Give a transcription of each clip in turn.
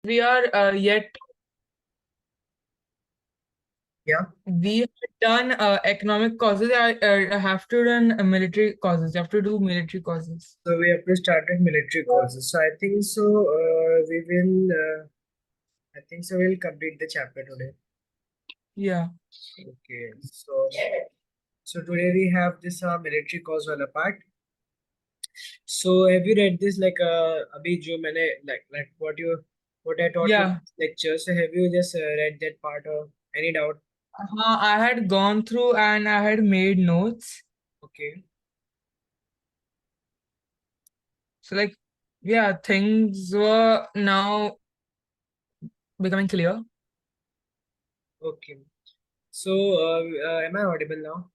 we are yet Yeah. we have done economic causes. I have to run military causes. You have to do military causes. So we have to start with military courses. So I think so. We will. I think so. We'll complete the chapter today. Yeah. Okay. So today we have this military cause wala part. So have you read this like abhi jo maine like what I taught you in Yeah. this lecture? So have you just read that part or any doubt? I had gone through and I had made notes. Okay. So like, yeah, things were now becoming clear. Okay. So am I audible now?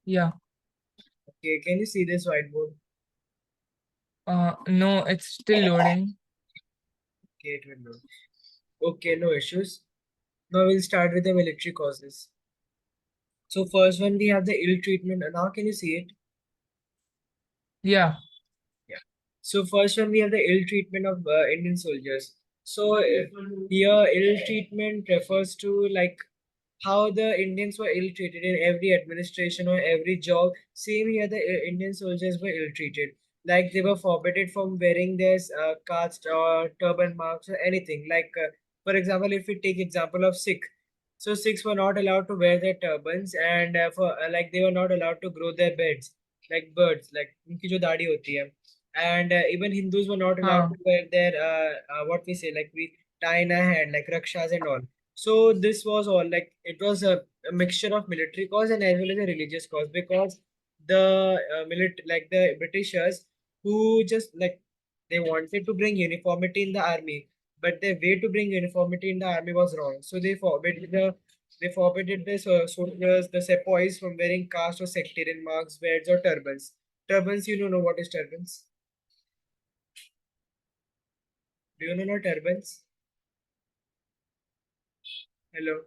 Yeah. Okay. Can you see this whiteboard? No, it's still loading. Okay, it will load. Okay, no issues. Now we'll start with the military causes. So first one we have the ill treatment. Now can you see it? Yeah. Yeah. So first one we have the ill treatment of Indian soldiers. So here ill treatment refers to like how the Indians were ill treated in every administration or every job. Same here, the Indian soldiers were ill treated. Like they were forbidden from wearing their caste or turban marks or anything. Like for example, if we take example of Sikh, so Sikhs were not allowed to wear their turbans, and for like they were not allowed to grow their beards like birds, like उनकी जो दाढ़ी होती है. And even Hindus were not allowed Huh. to wear their what we say, like we tie in our head like rakshas and all. So this was all like it was a mixture of military cause and as well as a religious cause, because the like the Britishers who just like they wanted to bring uniformity in the army, but the way to bring uniformity in the army was wrong. So they forbidden the soldiers, the sepoys from wearing caste or sectarian marks, badges or turbans. Turbans, you don't know what is turbans? Do you know turbans? Hello.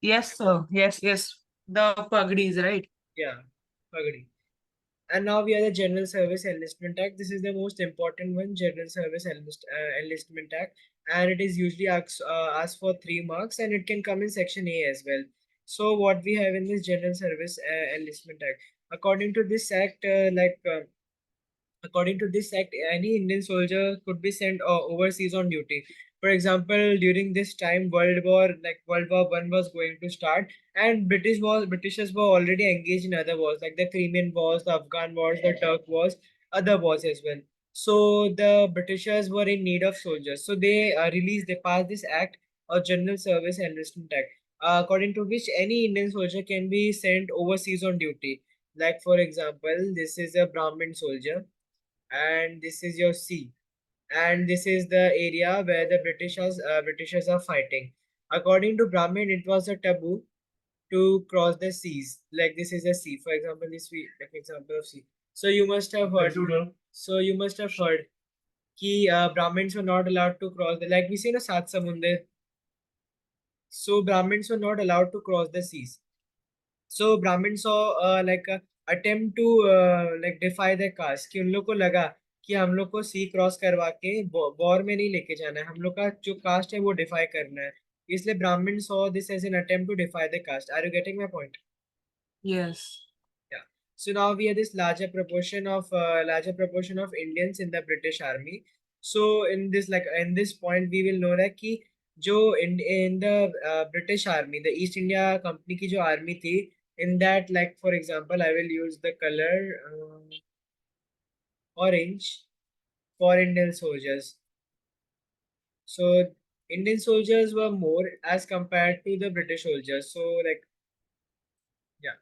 Yes, sir. Yes, yes. The pagdis, right? Yeah. Pagadi. And now we are the General Service Enlistment Act. This is the most important one, General Service Enlistment Act, and it is usually asked for 3 marks, and it can come in Section A as well. So what we have in this General Service Enlistment Act, according to this act, according to this act, any Indian soldier could be sent overseas on duty. For example, during this time, World War One was going to start, and Britishers were already engaged in other wars like the Crimean Wars, the Afghan Wars, the Turk Wars, other wars as well. So the Britishers were in need of soldiers, so they passed this act, or General Service Enlistment Act, according to which any Indian soldier can be sent overseas on duty. Like for example, this is a Brahmin soldier and this is your sea, and this is the area where the Britishers are fighting. According to Brahmin, it was a taboo to cross the seas. Like this is a sea, for example, like example of sea. So you must have heard. So you must have heard कि Brahmins were not allowed to cross the, like we say na Sat Samundar. So Brahmins were not allowed to cross the seas. So Brahmins saw like a attempt to like defy their caste, कि उन लोग को लगा कि हम लोग को सी cross करवा के वॉर में नहीं लेके जाना है, हम लोग का जो कास्ट है वो डिफाई करना है. इसलिए ब्राह्मण saw this as an attempt to defy the caste. Are you getting my point? Yes. Yeah. So now we have this larger proportion of Indians in the British Army. So in this point we will know that कि जो in the British Army, the East India Company की जो army थी, in that, like for example, I will use the color orange for Indian soldiers. So Indian soldiers were more as compared to the British soldiers. So like yeah.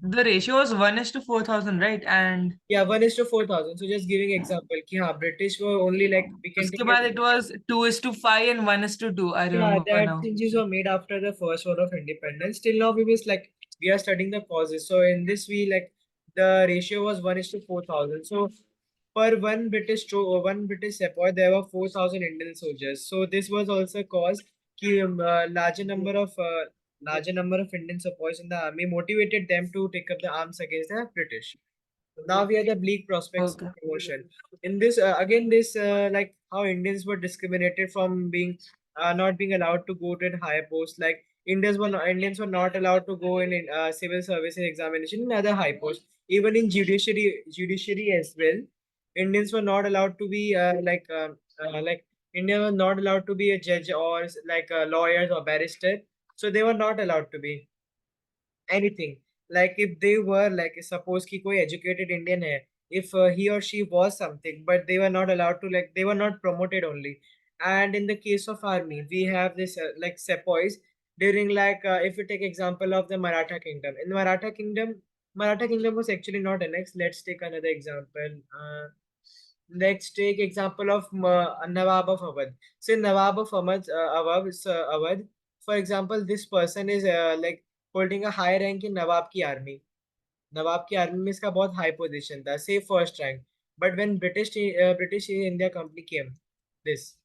The ratio was 1:4,000, right? And Yeah, 1:4,000. So just giving example, कि हाँ, British were only like we can उसके take बाद it. it was 2:5 and 1:2. I Yeah, remember that now. changes were made after the first war of independence. Till now, we are studying the causes. So in this, we like the ratio was 1:4,000. So per one British sepoy, there were 4,000 Indian soldiers. So this was also caused कि larger number of Indian sepoys in the army motivated them to take up the arms against the British. Now we are the bleak prospects of Okay. promotion. In this again, this like how Indians were discriminated from being not being allowed to go to a higher post. Like Indians were not allowed to go in civil services examination in other high posts. Even in judiciary as well, Indians were not allowed to be like India was not allowed to be a judge or like lawyers or barrister. So they were not allowed to be anything. Like if they were like suppose ki koi educated Indian hai, if he or she was something, but they were not allowed to, like they were not promoted only. And in the case of army, we have this like sepoys during like if you take example of the Maratha kingdom. In Maratha kingdom was actually not annexed. Let's take another example. Let's take example of Nawab of Awadh. Say Nawab of Awadh. For example, this person is like holding a high rank in नवाब की army. नवाब की army में इसका बहुत high position था, say first rank. But when British India Company came, this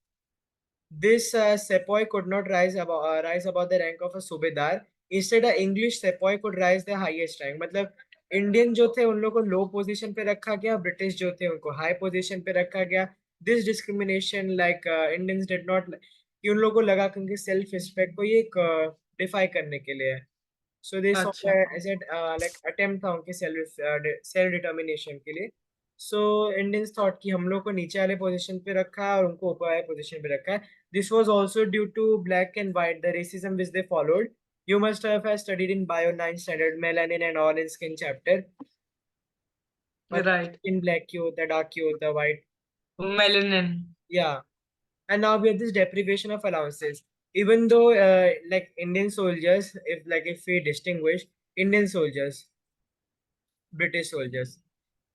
sepoy could not rise above the rank of a सूबेदार. Instead, a English sepoy could rise the highest rank. मतलब Indian जो थे उन लोग को लो position पे रखा गया, ब्रिटिश जो थे उनको हाई पोजीशन पे रखा गया. This discrimination like Indians did not, कि उन लोगों को लगा कि उनकी सेल्फ रिस्पेक्ट को ये डिफाई करने के लिए है. So they saw अच्छा. as a like attempt था उनके self determination के लिए. So Indians thought कि हम लोग को नीचे वाले पोजीशन पे रखा है और उनको ऊपर वाले पोजीशन पे रखा है. This was also due to black and white, the racism which they followed. You must have studied in Bio 9 standard melanin and all in skin chapter. मतलब Right. skin black क्यों होता है, dark क्यों होता है, white. Melanin. Yeah. And now we have this deprivation of allowances. Even though like Indian soldiers, if we distinguish Indian soldiers, British soldiers.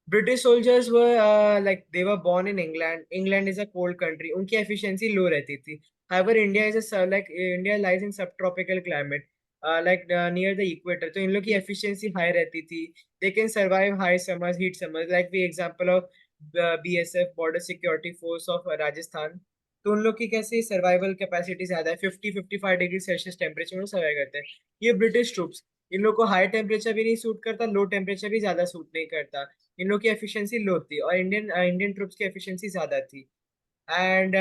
British soldiers were like they were born in England. England is a cold country. उनकी efficiency low रहती थी. However, India is a like India lies in subtropical climate, like near the equator. तो इन लोग की efficiency high रहती थी. They can survive high summers, heat summers. Like the example of BSF, Border Security Force of Rajasthan. तो उन लोग की कैसे सर्वाइवल कैपेसिटी ज्यादा है, 50-55 डिग्री सेल्सियस टेम्परेचर में सर्वाइव करते हैं. ये ब्रिटिश ट्रूप्स, इन लोग को हाई टेम्परेचर भी नहीं सूट करता, लो टेम्परेचर भी ज्यादा सूट नहीं करता. इन लोग की एफिशिएंसी लो थी और इंडियन ट्रूप्स की एफिशिएंसी ज्यादा थी. एंड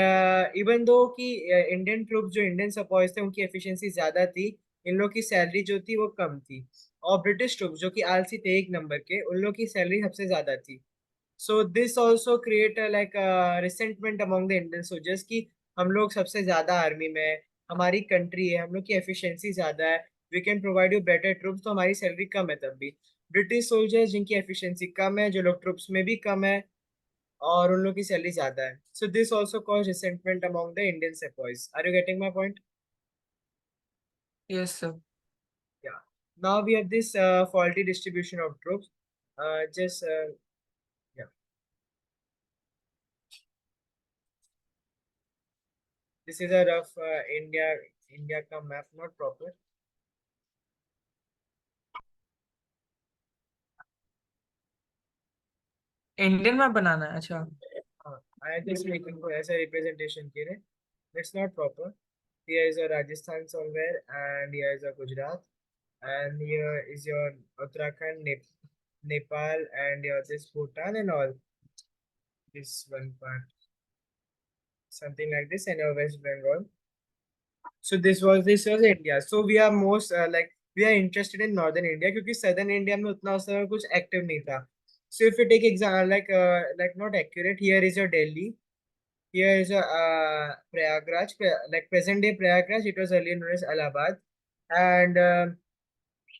इवन दो कि इंडियन ट्रूप्स जो इंडियन सपोर्ट्स थे उनकी एफिशिएंसी ज्यादा थी, इन लोग की सैलरी जो थी वो कम थी. और ब्रिटिश ट्रूप्स जो कि आलसी थे एक नंबर के, उन लोग की सैलरी सबसे ज्यादा थी. सो this also create like resentment among the Indian soldiers की हम लोग सबसे ज्यादा आर्मी में है, हमारी कंट्री है, हम लोग की एफिशिएंसी ज्यादा है, we can provide you better troops, तो हमारी सैलरी कम है तब भी. ब्रिटिश सोल्जर्स जिनकी एफिशिएंसी कम है, जो लोग ट्रूप्स में भी कम है, और उन लोग की सैलरी ज्यादा है. So this also cause resentment among the Indian sepoys. Are you getting my point? Yes, sir. Yeah. Now we have this faulty distribution of troops. Just yeah. This is a rough India का map, not proper. Indian में बनाना है. अच्छा. I just making as a representation के लिए. It's not proper. Here is a Rajasthan somewhere, and here is a Gujarat, and here is your Uttarakhand, Nepal, and your this Bhutan and all. This one part, something like this, and your West Bengal. So this was India. So we are most like we are interested in northern India क्योंकि southern India में उतना उस समय कुछ active नहीं था. So if you take example like not accurate, here is your Delhi. Here is a Prayagraj, like present day Prayagraj. It was earlier known as Allahabad, and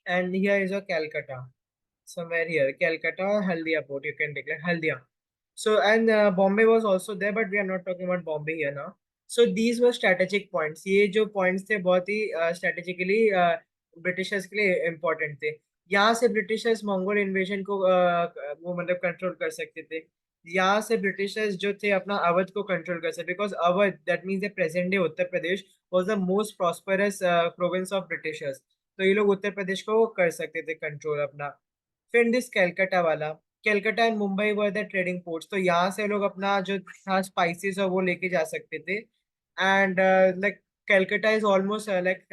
and here is a Calcutta. Somewhere here, Calcutta or Haldia port. You can take like Haldia. So and Bombay was also there, but we are not talking about Bombay here now. So these were strategic points. ये जो points थे बहुत ही strategically Britishers के लिए important थे. यहाँ से Britishers Mongol invasion को वो मतलब कंट्रोल कर सकते थे. यहाँ से ब्रिटिशर्स जो थे अपना अवध को कंट्रोल कर सकते, because Awadh that means the present day Uttar Pradesh was the most prosperous province of Britishers. तो ये लोग उत्तर प्रदेश को कर सकते थे कंट्रोल अपना. फिर दिस कैलकाटा वाला, Calcutta and Mumbai were the trading ports, तो यहाँ से लोग अपना जो था स्पाइसेस और वो लेके जा सकते थे. And like Calcutta is almost like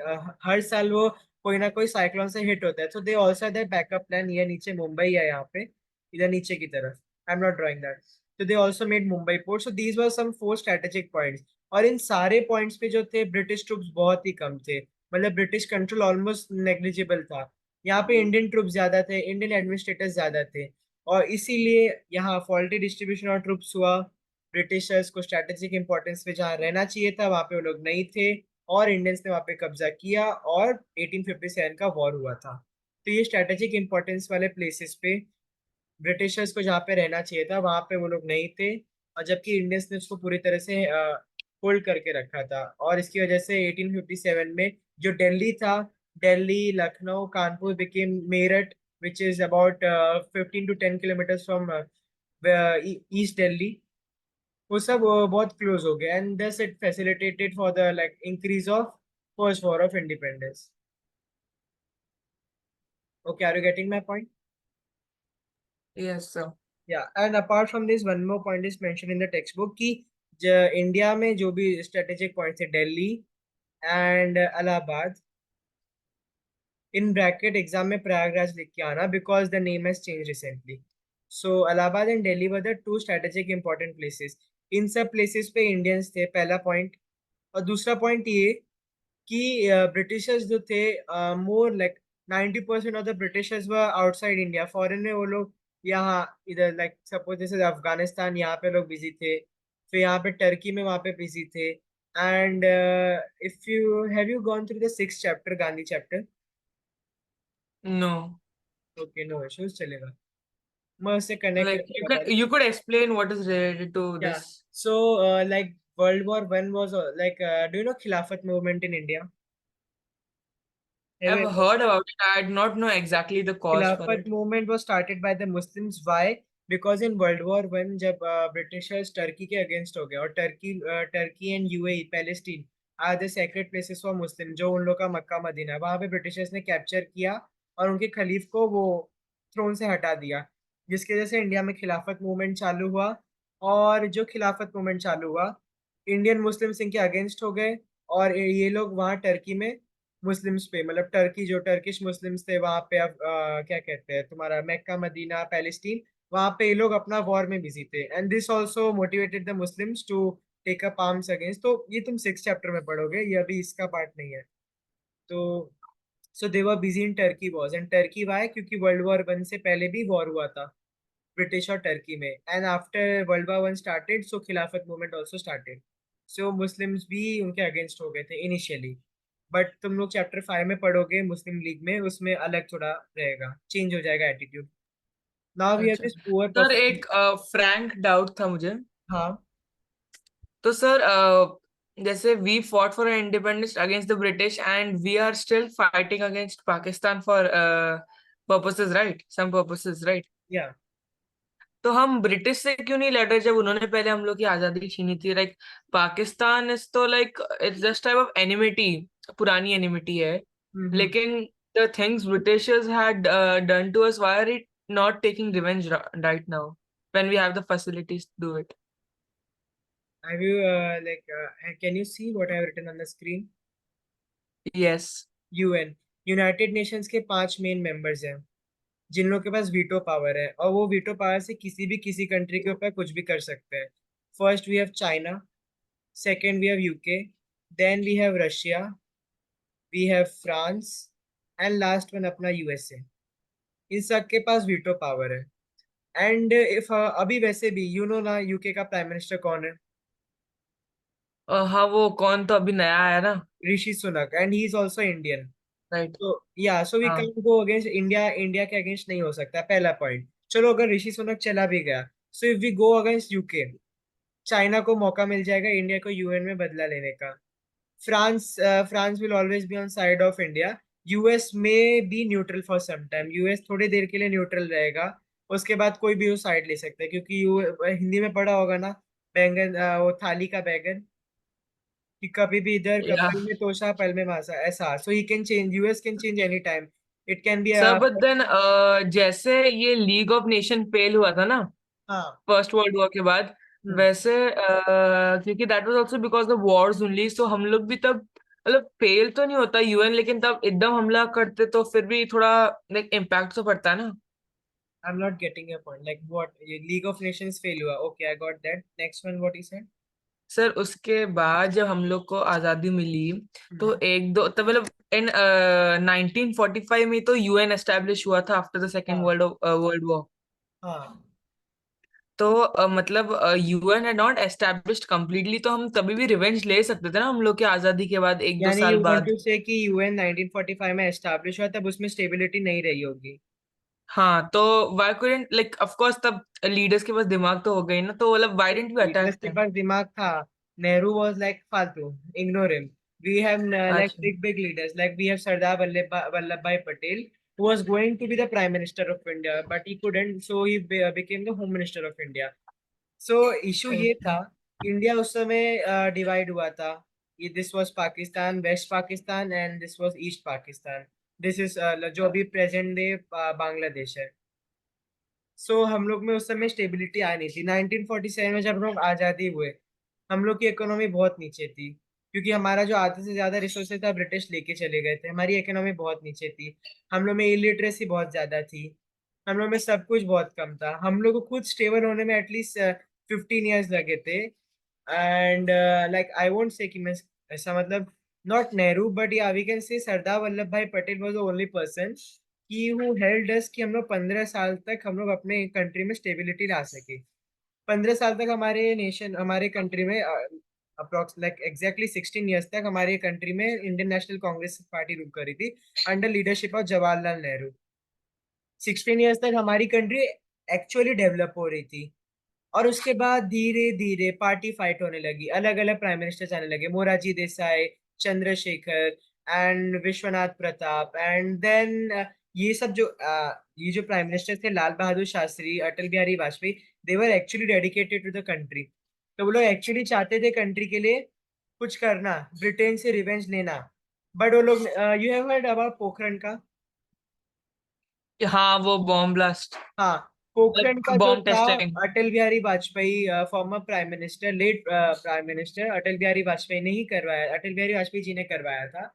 हर साल वो कोई ना कोई साइक्लोन से हिट होता है. So they also that backup plan. ये नीचे मुंबई है यहाँ पे, इधर नीचे की तरफ. I am not drawing that. तो they also made Mumbai port. So these were some 4 strategic points. और इन सारे पॉइंट्स पे जो थे ब्रिटिश ट्रूप्स बहुत ही कम थे. मतलब ब्रिटिश कंट्रोल ऑलमोस्ट नेग्लिजिबल था. यहाँ पे इंडियन ट्रूप्स ज्यादा थे, इंडियन एडमिनिस्ट्रेटर्स ज्यादा थे. और इसीलिए यहाँ फॉल्टी डिस्ट्रीब्यूशन ऑफ ट्रूप्स हुआ. ब्रिटिशर्स को स्ट्रेटेजिक इंपॉर्टेंस पे जहाँ रहना चाहिए था वहां पे वो लोग नहीं थे, और इंडियंस ने वहां पे कब्जा किया, और 1857 का वॉर हुआ था. तो ये स्ट्रेटेजिक इंपॉर्टेंस वाले प्लेसेस पे ब्रिटिशर्स को जहाँ पे रहना चाहिए था वहां पे वो लोग नहीं थे, और जबकि इंडियंस ने उसको पूरी तरह से होल्ड करके रखा था. और इसकी वजह से 1857 में जो दिल्ली था, Delhi, Lucknow, Kanpur became Meerut, which is about 15 to 10 kilometers from east Delhi. वो सब बहुत क्लोज हो गया, and this it facilitated for the like increase of first war of independence. Okay, are you getting my point? Yes, sir. Yeah, and apart from this, one more point is mentioned in the textbook कि India में जो भी strategic points है, Delhi and Allahabad, in bracket exam में प्रयागराज लिख के आना, because the name has change recently. So Allahabad and Delhi were the two strategic important places. इन सब प्लेसेस पे इंडियंस थे, पहला पॉइंट. और दूसरा पॉइंट ये कि ब्रिटिशर्स जो थे, more like 90% of the Britishers were outside India, foreign में वो लोग यहाँ इधर लाइक सपोज जैसे अफगानिस्तान, यहाँ पे लोग बिजी थे. फिर यहाँ पे टर्की में वहाँ पे बिजी थे. And if you have you gone through the 6th chapter, Gandhi chapter? No. Okay, no issues, चलेगा. मैं उससे कनेक्ट Like करके बता दूं. you could explain what is related to Yeah. this. So, like World War I was like, do you know Khilafat movement in India? Have I've you ever? heard about it. I did not know exactly the cause for Khilafat it. movement was started by the Muslims. Why? Because in World War I, जब Britishers Turkey के against हो गए, और Turkey and UAE, Palestine, are the secret places for Muslim, जो उन लोग का Mecca Medina है, वहां पे ब्रिटिशर्स ने कैप्चर किया और उनके खलीफ को वो थ्रोन से हटा दिया, जिसकी वजह से इंडिया में खिलाफत मूवमेंट चालू हुआ. और जो खिलाफत मूवमेंट चालू हुआ, इंडियन मुस्लिम्स इनके अगेंस्ट हो गए, और ये लोग वहाँ टर्की में मुस्लिम्स पे, मतलब टर्की जो टर्किश मुस्लिम्स थे वहां पे, अब क्या कहते हैं तुम्हारा, मक्का, मदीना, पैलेस्टीन, वहां पे ये लोग अपना वॉर में बिजी थे. And this also motivated the Muslims to take up arms against. तो ये तुम 6th चैप्टर में पढ़ोगे, ये अभी इसका पार्ट नहीं है. तो so they were busy in Turkey wars. And Turkey why, क्योंकि World War I से पहले भी वॉर हुआ था ब्रिटिश और टर्की में. And after World War I started, so Khilafat movement also started. So Muslims भी उनके अगेंस्ट हो गए थे इनिशियली. बट तुम लोग चैप्टर 5 में पढ़ोगे मुस्लिम लीग में, उसमें अलग थोड़ा रहेगा, चेंज हो जाएगा एटीट्यूड. नाउ वी हैव अच्छा. This poor sir performance. एक फ्रैंक डाउट था मुझे. हाँ. तो सर जैसे we fought for independence against the British and we are still fighting against Pakistan for purposes, right, some purposes, right. Yeah. तो हम British से क्यों नहीं लड़ रहे जब उन्होंने पहले हम लोग की आजादी छीनी थी? लाइक पाकिस्तान इज तो like it's just type of enmity, पुरानी एनिमिटी है. हम्म. लेकिन the things Britishers had done to us, why are it not taking revenge right now when we have the facilities to do it? Have you like can you see what I have written on the screen? Yes. UN, United Nations के 5 main members हैं जिन लोगों के पास veto power है, और वो veto power से किसी कंट्री के ऊपर कुछ भी कर सकते हैं. First we have China, second we have UK, then we have Russia, we have France, and last one अपना यूएसए. इन सब के पास वीटो पावर है. एंड इफ अभी वैसे भी यू नो ना, यूके का प्राइम मिनिस्टर कौन है? हाँ, वो कौन तो अभी नया आया ना. Rishi Sunak, and he is also Indian. Right. तो या, सो वी हाँ. Can go against India. India के अगेंस्ट नहीं हो सकता, पहला पॉइंट. चलो, अगर ऋषि सुनक चला भी गया, so if we go against UK, China को मौका मिल जाएगा इंडिया को यूएन में बदला लेने का. France will always be on side of India. US may be neutral for some time. US थोड़ी देर के लिए न्यूट्रल रहेगा, उसके बाद कोई भी वो साइड ले सकता है, क्योंकि हिंदी में पढ़ा होगा ना, बैंगन, वो थाली का बैंगन, कि कभी भी इधर, या पल में तोशा पल में मासा, ऐसा. So he can change, US can change any time. It can be. Sir but then जैसे ये लीग ऑफ नेशन फेल हुआ था ना हाँ. फर्स्ट वर्ल्ड वॉर के बाद, हम्म. वैसे क्योंकि that was also because the wars only, so हम लोग भी तब मतलब फेल तो नहीं होता यूएन, लेकिन तब एकदम हमला करते तो फिर भी थोड़ा लाइक इम्पैक्ट तो पड़ता है ना. I'm not getting your point. Like what? League of Nations fail हुआ. Okay, I got that. Next one, what he said? Sir उसके बाद जब हम लोग को आजादी मिली तो हम्म. एक दो तो मतलब इन 1945 में तो यूएन एस्टेब्लिश हुआ था आफ्टर द सेकेंड हाँ. World war. हाँ. तो मतलब UN had not established completely, तो हम तभी भी रिवेंज ले सकते थे ना हम लोग की आजादी के बाद एक दो यानी साल यू वांट बाद। टू से कि यूएन 1945 में एस्टैब्लिश हुआ तब उसमें स्टेबिलिटी नहीं रही होगी. हाँ तो why couldn't like of course तब लीडर्स के पास दिमाग तो हो गई ना, तो मतलब why didn't we attack leaders के देम। पास दिमाग था. नेहरू वाज लाइक फालतू. Ignore him. We have like अच्छा। big leaders, like we have Sardar Vallabhbhai Patel, who was going to be the Prime Minister of India, but he couldn't, so he became the Home Minister of India. So issue ये था, India उस समय divide हुआ था. This was Pakistan, west Pakistan, and this was east Pakistan. This is जो अभी present day Bangladesh है. सो हम लोग में उस समय स्टेबिलिटी आई नहीं थी. 1947 में जब हम लोग आज़ादी हुए, हम लोग की इकोनॉमी बहुत नीचे थी, क्योंकि हमारा जो आधे से ज्यादा रिसोर्सेज था ब्रिटिश लेके चले गए थे. हमारी इकोनॉमी बहुत नीचे थी. हम लोग में इलिटरेसी बहुत ज्यादा थी. हम लोग में सब कुछ बहुत कम था. हम लोग को खुद स्टेबल होने में एटलीस्ट 15 ईयर्स लगे थे. And like I won't say कि मैं ऐसा मतलब नॉट नेहरू, बट या वी कैन से सरदार वल्लभ भाई Patel was the only person कि हु हेल्ड अस कि हम लोग 15 साल तक हम लोग अपने कंट्री में स्टेबिलिटी ला सके. 15 साल तक हमारे नेशन, हमारे कंट्री में अप्रोक्स लाइक एग्जैक्टली 16 ईयर्स तक हमारे कंट्री में Indian national Congress party rule करी थी under leadership of Jawaharlal Nehru. 16 years तक हमारी कंट्री एक्चुअली डेवलप हो रही थी. और उसके बाद धीरे धीरे पार्टी फाइट होने लगी, अलग अलग प्राइम मिनिस्टर्स आने लगे, Morarji Desai, Chandrashekhar, and Vishwanath Pratap, and then ये सब जो ये जो प्राइम मिनिस्टर थे, Lal Bahadur Shastri, Atal Bihari Vajpayee, they were actually dedicated to the country. तो वो लोग एक्चुअली चाहते थे कंट्री के लिए कुछ करना, ब्रिटेन से रिवेंज लेना. बट वो लोग, you have heard about Pokhran का? हाँ वो बॉम्ब ब्लास्ट, हाँ. पोखरण का जो बॉम्ब था, testing. Atal Bihari Vajpayee, former prime minister, late prime minister Atal Bihari Vajpayee ने ही करवाया, अटल बिहारी वाजपेयी जी ने करवाया था.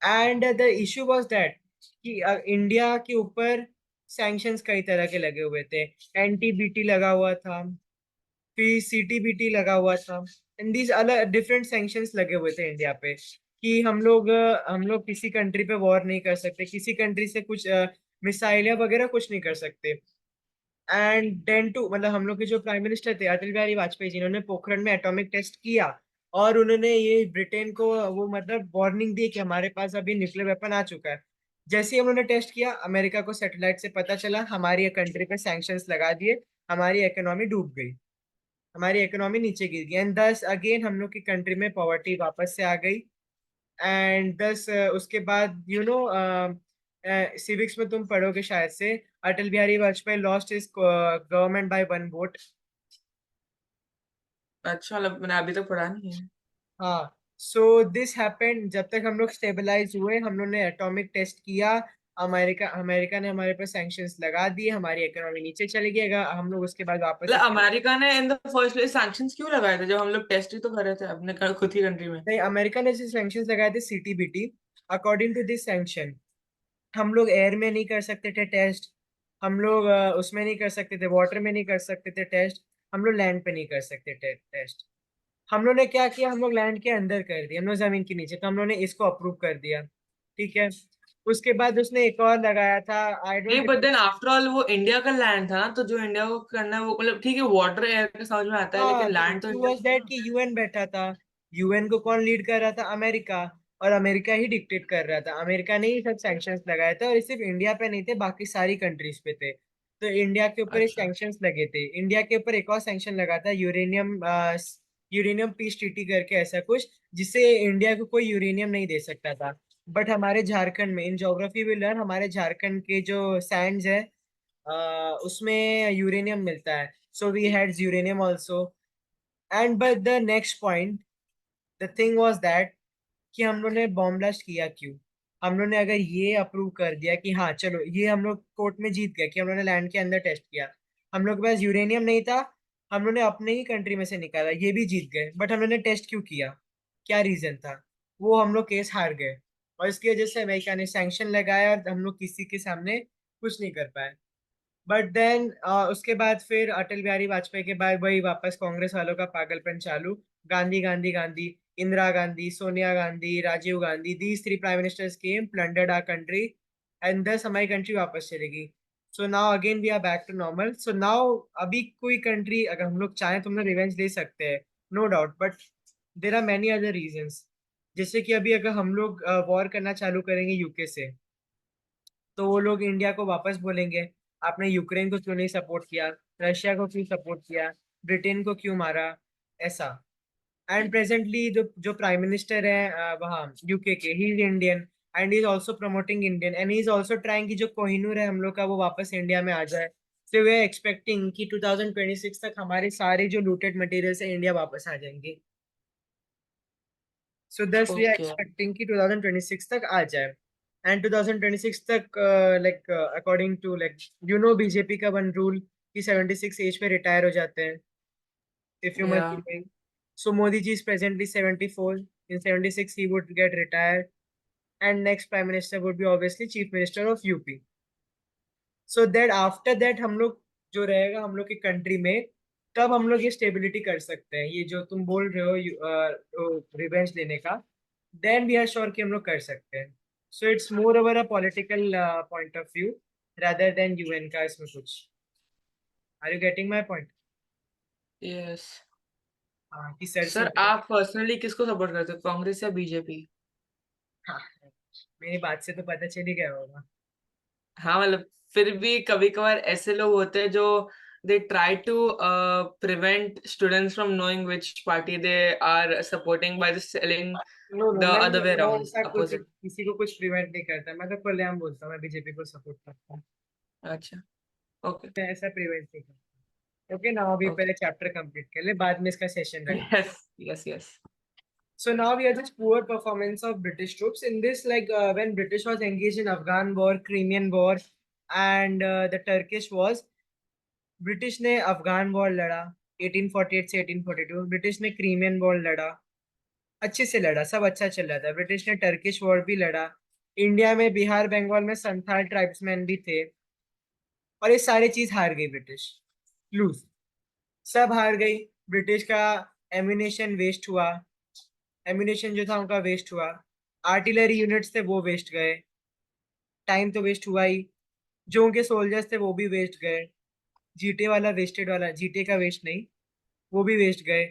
And the issue was that कि इंडिया के ऊपर सैंक्शंस कई तरह के लगे हुए थे. एनटीबीटी लगा हुआ था, फिर सीटीबीटी लगा हुआ था, एंड दीज अलग डिफरेंट सैंक्शंस लगे हुए थे इंडिया पे कि हम लोग किसी कंट्री पे वॉर नहीं कर सकते, किसी कंट्री से कुछ मिसाइल या वगैरह कुछ नहीं कर सकते. एंड देन टू मतलब हम लोग के जो प्राइम मिनिस्टर थे अटल बिहारी वाजपेयी जी, उन्होंने पोखरण में एटॉमिक टेस्ट किया. और उन्होंने ये ब्रिटेन को वो मतलब वार्निंग दी कि हमारे पास अभी न्यूक्लियर वेपन आ चुका है. जैसे ही उन्होंने टेस्ट किया, अमेरिका को सैटेलाइट से पता चला, हमारी कंट्री पे सैंक्शंस लगा दिए. हमारी इकोनॉमी डूब गई, हमारी इकोनॉमी नीचे गिर गई, एंड दस अगेन हम लोग की कंट्री में पॉवर्टी वापस से आ गई. एंड दस उसके बाद सिविक्स में तुम पढ़ोगे शायद से, Atal Bihari Vajpayee lost his government by 1 vote. अच्छा मतलब मैंने अभी तक पढ़ा नहीं है। हाँ. So this happened. जब तक हम लोग स्टेबलाइज हुए, हम लोग ने एटॉमिक टेस्ट किया. अमेरिका अमेरिका ने हमारे पर सैंक्शंस लगा दिए, हमारी इकोनॉमी नीचे चली गई. अगर हम लोग उसके बाद वापस से, मतलब अमेरिका ने in the first place sanctions क्यों लगाए थे जब हम लोग टेस्ट ही तो कर रहे थे अपने खुद की कंट्री में। नहीं, अमेरिका ने जो सैंक्शंस लगाए थे CTBT, according to this sanction हम लोग एयर में नहीं कर सकते थे टेस्ट. हम लोग उसमें नहीं कर सकते थे, वाटर में नहीं कर सकते थे टेस्ट. हम लोग लैंड पे नहीं कर सकते थे टेस्ट. हम लोग ने क्या किया, हम लोग लैंड के अंदर कर दिया, हम लोग जमीन के नीचे, तो हम लोग ने इसको अप्रूव कर दिया. ठीक है. उसके बाद उसने एक और लगाया था, आई नहीं don't. But then after all वो इंडिया का लैंड था ना, तो जो इंडिया को करना है वो मतलब ठीक है वाटर एयर का समझ में आता है हाँ, लेकिन तो लैंड तो इशू इंडिया वाज का था दैट ना। कि यूएन बैठा था. यूएन को कौन लीड कर रहा था? अमेरिका. और अमेरिका ही डिक्टेट कर रहा था. अमेरिका ने ही सब सैंक्शंस लगाए थे, और ये सिर्फ इंडिया पे नहीं थे, बाकी सारी कंट्रीज पे थे. तो इंडिया के ऊपर एक अच्छा। सैंक्शंस लगे थे. इंडिया के ऊपर एक और सैंक्शन लगा था, यूरेनियम यूरेनियम पीस ट्रीटी करके, ऐसा कुछ, जिससे इंडिया को कोई यूरेनियम नहीं दे सकता था. बट हमारे झारखंड में, इन ज्योग्राफी विल लर्न, हमारे झारखंड के जो सैंड्स है, उसमें यूरेनियम मिलता है. So we had uranium also. And but the next point, the thing was that कि हम लोग ने बॉम्ब ब्लास्ट किया क्यों? हम लोग ने अगर ये अप्रूव कर दिया कि हाँ चलो, ये हम लोग कोर्ट में जीत गए कि हम लोग ने लैंड के अंदर टेस्ट किया, हम लोग के पास यूरेनियम नहीं था, हम लोग ने अपने ही कंट्री में से निकाला, ये भी जीत गए, बट हम लोग ने टेस्ट क्यों किया? क्या रीजन था? वो हम लोग केस हार गए. और इसकी वजह से अमेरिका ने सैंक्शन लगाया, और हम लोग किसी के सामने कुछ नहीं कर पाए. बट देन उसके बाद फिर अटल बिहारी वाजपेयी के बाद वही वापस कांग्रेस वालों का पागलपन चालू। Gandhi Gandhi Gandhi, Indira Gandhi, Sonia Gandhi, Rajiv Gandhi, these three prime ministers came, plundered our country, and thus हमारी कंट्री वापस चलेगी। So now again we are back to normal. So now अभी कोई कंट्री अगर हम लोग चाहें तो हम लोग रिवेंज ले सकते हैं, no doubt, but there are many other reasons. जैसे कि अभी अगर हम लोग वॉर करना चालू करेंगे यूके से, तो वो लोग इंडिया को वापस बोलेंगे आपने यूक्रेन को क्यों नहीं सपोर्ट किया, रशिया को क्यों सपोर्ट किया, ब्रिटेन को क्यों मारा, ऐसा। एंड प्रेजेंटली जो जो प्राइम मिनिस्टर है वहाँ यूके के, he is Indian and is also promoting Indian and he is also trying कि जो कोहिनूर है हम लोग का वो वापस इंडिया में आ जाए। सो वी आर एक्सपेक्टिंग कि 2026 तक हमारे सारे जो लूटेड मटेरियल्स है इंडिया वापस आ जाएंगे। सो दस वी आर Okay. एक्सपेक्टिंग कि 2026 तक आ जाए। एंड 2026 तक like according to like BJP का वन रूल कि 76 एज पे रिटायर हो जाते हैं, if you must be Yeah. knowing. So Modi ji is presently 74. In 76 he would get retired, and next prime minister would be obviously chief minister of UP. So that after that हम लोग जो रहेगा हम लोग की country में, तब हम लोग ये स्टेबिलिटी कर सकते हैं। ये जो तुम बोल रहे हो रिवेंज लेने का, देन वी आर श्योर कि हम लोग कर सकते हैं। So it's more over a political point of view rather than UN का इसमें कुछ। Are you getting my point? Yes. हाँ कि सर से सर आप पर्सनली किसको सपोर्ट करते हो, कांग्रेस या बीजेपी? हाँ, मेरी बात से तो पता चल ही गया होगा। हाँ मतलब फिर भी कभी कभार ऐसे लोग होते हैं जो they try to prevent students from knowing which party they are supporting by just selling no no, the मैं अदर वे मैं अराउंड, ऐसा कुछ अपोजिट। किसी को कुछ प्रिवेंट नहीं करता। मैं तो खुलेआम बोलता हूँ मैं बीजेपी को सपोर्ट करता हूँ। अच्छा। ओके। मैं ऐसा प्रिवेंट नहीं करता। ओके, नाउ अभी ओके। पहले चैप्टर कंप्लीट कर ले, बाद में इसका सेशन रख। Yes yes yes. So now we have this poor performance of British troops in this, like when British was engaged in Afghan war, Crimean war, and the Turkish wars. British ने Afghan war लड़ा 1848 से 1842, British ने Crimean war लड़ा, अच्छे से लड़ा, सब अच्छा चल रहा था। ब्रिटिश ने टर्किश वॉर भी लड़ा, इंडिया में बिहार बंगाल में संथाल ट्राइब्समैन भी थे, और ये सारी चीज हार गई ब्रिटिश, लूज, सब हार गई। ब्रिटिश का एम्यूनेशन वेस्ट हुआ, एम्यूनेशन जो था उनका वेस्ट हुआ, आर्टिलरी यूनिट्स थे वो वेस्ट गए, टाइम तो वेस्ट हुआ ही, जो उनके सोल्जर्स थे वो भी वेस्ट गए, जीटे वाला वेस्टेड वाला, जीटे का वेस्ट नहीं, वो भी वेस्ट गए,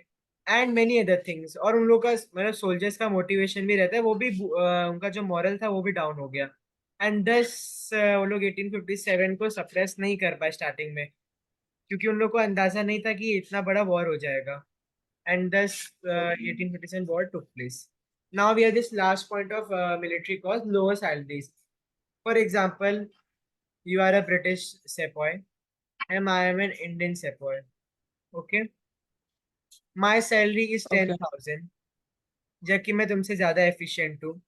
एंड मेनी अदर थिंग्स। और उन लोग का मतलब सोल्जर्स का मोटिवेशन भी रहता है, वो भी उनका जो मॉरल था वो भी डाउन हो गया। एंड दस वो लोग 1857 को सप्रेस नहीं कर पाए स्टार्टिंग में, क्योंकि उन लोग को अंदाजा नहीं था कि इतना बड़ा वॉर हो जाएगा। And thus 1857 war took place. Now we are this last point of military cause, lower salaries. For example, you are a British sepoy and I am an Indian sepoy, okay, my salary is ten okay. Thousand जबकि मैं तुमसे ज्यादा efficient हूँ,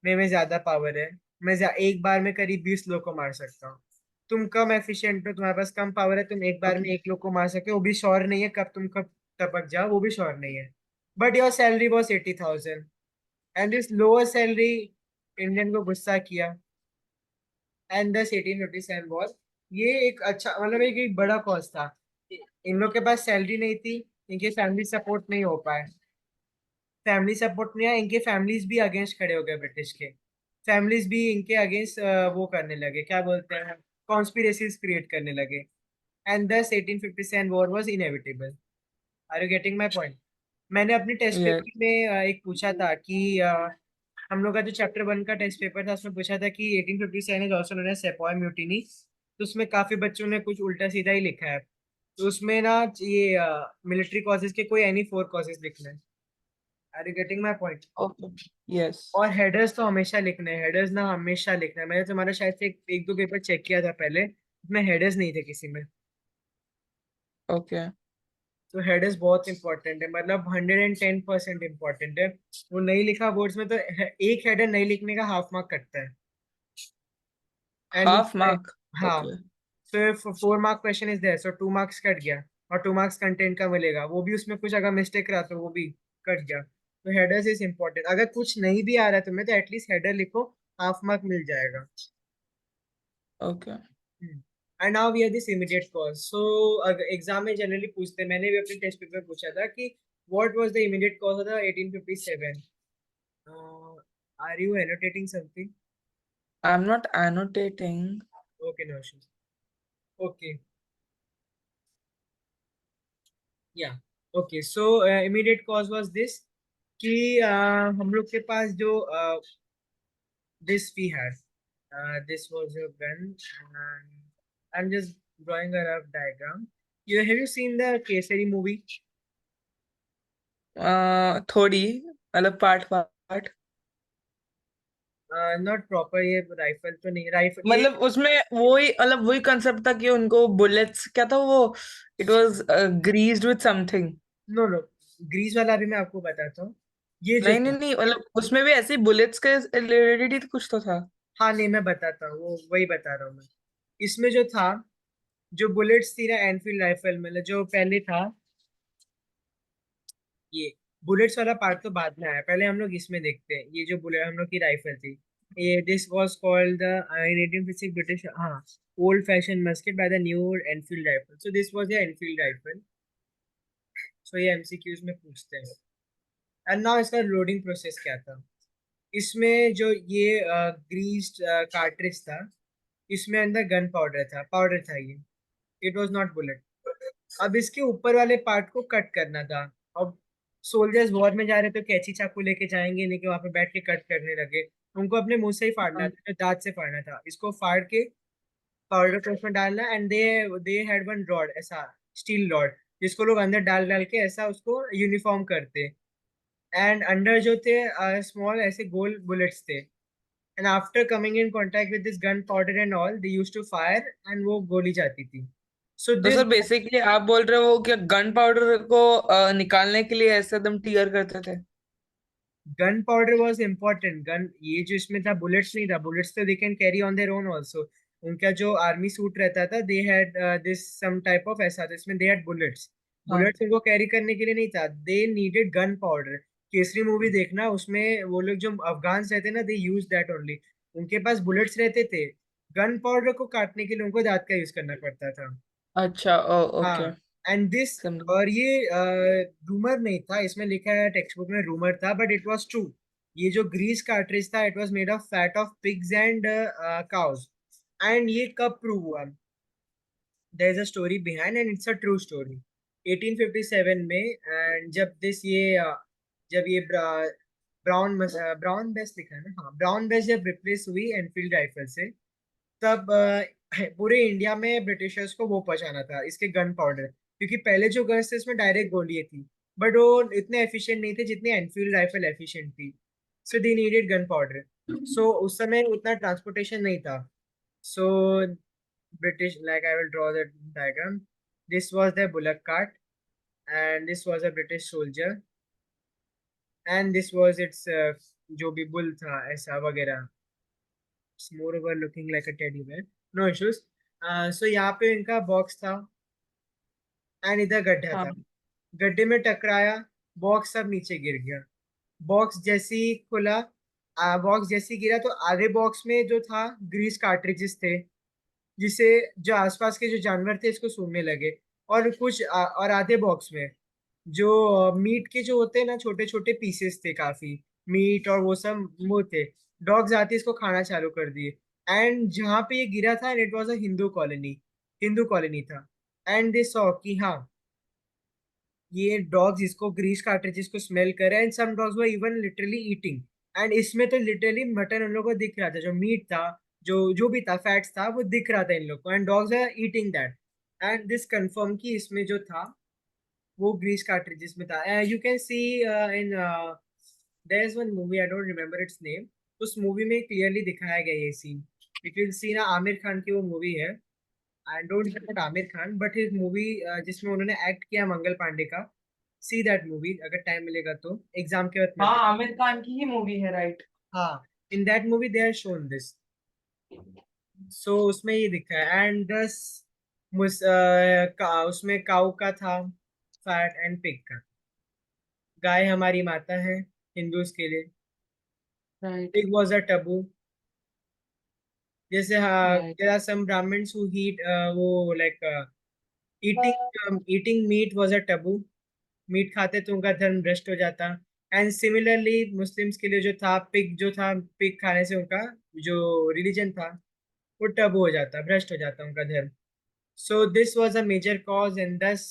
मेरे में ज्यादा power है, मैं एक बार में करीब 20 लोग को मार सकता हूँ। तुम कम एफिशिएंट हो, तुम्हारे पास कम पावर है, तुम एक बार में ओके। एक लोग को मार सके, वो भी श्योर नहीं है कब तुम कब टपक जाओ, वो भी श्योर नहीं है। But your salary was 80,000 and this lower salary Indian को गुस्सा किया, एंड दस 1857 वॉज, ये एक अच्छा मतलब एक बड़ा कॉज था। इन लोग के पास सैलरी नहीं थी, इनके फैमिली सपोर्ट नहीं हो पाए, फैमिली सपोर्ट नहीं आया, इनके फैमिलीज भी अगेंस्ट खड़े हो गए ब्रिटिश के, फैमिलीज भी इनके अगेंस्ट वो करने लगे, क्या बोलते हैं, कॉन्स्पिरेसीज क्रिएट करने लगे, and thus 1857 war was inevitable. Are you getting my point? मैंने अपनी टेस्ट यस। पेपर में एक पूछा था कि हम लोग का जो चैप्टर वन का टेस्ट पेपर था उसमें पूछा था कि 1857 is also known as sepoy mutiny, तो उसमें काफी बच्चों ने कुछ उल्टा सीधा ही लिखा है। तो उसमें ना ये मिलिट्री कॉजेज के कोई एनी फोर कॉजेज लिखना है। Are you getting my point? Okay. Yes. और हेडर्स तो हमेशा लिखने हैं, हेडर्स ना हमेशा लिखना है। मैंने तुम्हारा शायद से एक दो पेपर चेक किया था पहले, उसमें हेडर्स नहीं थे किसी में। ओके। तो हेडर्स बहुत इंपॉर्टेंट है, मतलब 110% इंपॉर्टेंट है। वो नहीं लिखा बोर्ड्स में तो एक हेडर नहीं लिखने का हाफ मार्क कटता है। And half mark. हाँ, okay. So 4 mark question is there, so 2 marks cut गया, और 2 मार्क्स कंटेंट का मिलेगा, वो भी उसमें कुछ अगर मिस्टेक रहा तो वो भी कट गया। तो हेडर्स इज इंपॉर्टेंट, अगर कुछ नहीं भी आ रहा है तुम्हें तो एटलीस्ट हेडर लिखो, हाफ मार्क मिल जाएगा। Okay. And now we are this immediate cause. So exam में जनरली पूछते हैं, मैंने भी अपने टेस्ट पेपर में पूछा था कि what was the immediate cause of the 1857. Are you annotating something? I'm not annotating. Okay, no issues. Okay, yeah, okay. So immediate cause was this कि हम लोग के पास जो this we had. This was your gun, and I'm just drawing a rough diagram. Have you seen the Kesari movie? थोड़ी मतलब part part. Not proper. ये rifle तो नहीं, राइफल ये. मतलब उसमें वही कंसेप्ट था कि उनको बुलेट्स क्या था वो. It was greased with something. No no, grease वाला भी मैं आपको बताता हूँ. ये जो नहीं नहीं था. नहीं मतलब उसमें भी ऐसे बुलेट्स के रिलेटेड ही कुछ तो था. हाँ नहीं, मैं बताता हूँ, वो वही बता रहा हूँ मैं. इसमें जो था, जो बुलेट्स थी ना एनफील्ड राइफल में, मतलब जो पहले था, ये बुलेट्स वाला पार्ट तो बाद में आया. पहले हम लोग इसमें देखते हैं, ये जो बुलेट हम लोग की राइफल थी, ये this was called the in 1856 British, हाँ, old fashion musket by the new Enfield rifle. So this was the Enfield rifle. So ये एमसीक्यूज में पूछते हैं. एंड नाउ इसका लोडिंग प्रोसेस क्या था. इसमें जो ये ग्रीस्ड कार्ट्रिज था, इसमें अंदर गन पाउडर था ये. It was not bullet. अब इसके ऊपर वाले पार्ट को कट करना था. अब सोल्जर्स वॉर में जा रहे तो कैंची चाकू लेके जाएंगे नहीं कि वहां पे बैठ के कट करने लगे. उनको अपने मुंह से ही फाड़ना हाँ. था, दांत से फाड़ना था. इसको फाड़ के पाउडर को उसमें डालना. And they had one rod, ऐसा स्टील रॉड, जिसको लोग अंदर डाल डाल के ऐसा उसको यूनिफॉर्म करते. एंड अंदर जो थे स्मॉल ऐसे गोल बुलेट्स थे. And after coming in contact with this gun powder and all, they used to fire and वो गोली जाती थी. सो तो दिस सर बेसिकली आप बोल रहे हो कि गन पाउडर को निकालने के लिए ऐसे एकदम टीयर करते थे. Gun powder was important. Gun, ये जो इसमें था, बुलेट्स नहीं था. बुलेट्स तो they can carry on their own also. उनका जो आर्मी सूट रहता था, they had this some type of ऐसा था, इसमें दे हैड बुलेट्स. हाँ. बुलेट्स उनको कैरी करने के लिए नहीं था, they needed gun powder. Kesari movie देखना, उसमें वो लोग जो अफगान रहते ना, दे यूज दैट ओनली. उनके पास बुलेट्स रहते थे, गन पाउडर को काटने के लिए उनको दांत का यूज करना पड़ता था. अच्छा. ओके. हाँ. एंड दिस, समझ. और ये रूमर नहीं था, इसमें लिखा है टेक्स्ट बुक में रूमर था, बट इट वाज ट्रू. ये जो ग्रीस कार्ट्रिज था, it was made of fat of pigs and cows. And ये कब प्रूव हुआ? There is a story behind and it's a true story. 1857 में, एंड जब दिस ये जब ये ब्राउन ब्राउन बेस लिखा है ना, हाँ, ब्राउन बेस जब रिप्लेस हुई एनफील्ड राइफल से, तब पूरे इंडिया में ब्रिटिशर्स को वो पहुंचाना था, इसके गन पाउडर. क्योंकि पहले जो गन्स थे इसमें डायरेक्ट गोलियां थी, बट वो इतने एफिशिएंट नहीं थे जितने एनफील्ड राइफल एफिशिएंट थी. So they needed gun powder. So उस समय उतना ट्रांसपोर्टेशन नहीं था. So British, like I will draw the diagram. This was the bullock cart, and this was a British soldier, and this was its जो भी bull था ऐसा वगैरह. More looking like a teddy bear. No issues. So यहाँ पे इनका box था, and इधर गड्ढा था. हाँ. गड्ढे में टकराया, बॉक्स सब नीचे गिर गया. बॉक्स जैसी खुला, बॉक्स जैसी गिरा तो आधे बॉक्स में जो था ग्रीस कार्ट्रिजेस थे, जिसे जो आसपास के जो जानवर थे इसको सूंघने लगे. और और आधे बॉक्स में जो मीट के जो होते हैं ना, छोटे छोटे पीसेस थे काफी. मीट और वो सब वो थे. डॉग्स आते इसको खाना चालू कर दिए. एंड जहाँ पे ये गिरा था, it was a Hindu colony था. एंड दे सॉ कि हाँ, ये डॉग्स इसको ग्रीस कार्ट्रिजेस को स्मेल कर रहे हैं, and some dogs were even literally eating. And इसमें तो लिटरली मटन उन लोगों को दिख रहा था, जो मीट था, जो जो भी था, फैट्स था, वो दिख रहा था इन लोग को, and dogs are eating that. And this confirm कि इसमें जो था वो ग्रीस कार्ट्रिजेस में था. You can see in there is one movie, I don't remember its name. उस मूवी में क्लियरली दिखाया गया ये सीन. इफ यू सी ना, आमिर खान की वो मूवी है. आई don't remember Aamir Khan, but his movie जिसमें उन्होंने एक्ट किया मंगल पांडे का. सी दैट मूवी अगर टाइम मिलेगा तो, एग्जाम के वक्त में. हाँ आमिर खान की ही मूवी है राइट. हाँ, in that movie they are shown this. So उसमें ये दिखा है. एंड दस उसमें काऊ का था फैट, एंड पिग का. गाय हमारी माता है हिंदूज के लिए. Right. Pig was a Tabu. जैसे हाँ, Right. there are some Brahmins who eat वो like eating meat was a taboo. Meat खाते तो उनका धर्म भ्रष्ट हो जाता। एंड सिमिलरली मुस्लिम्स के लिए जो था पिग खाने से उनका जो रिलीजन था वो टब हो जाता, भ्रष्ट हो जाता उनका धर्म। So this was a major cause and thus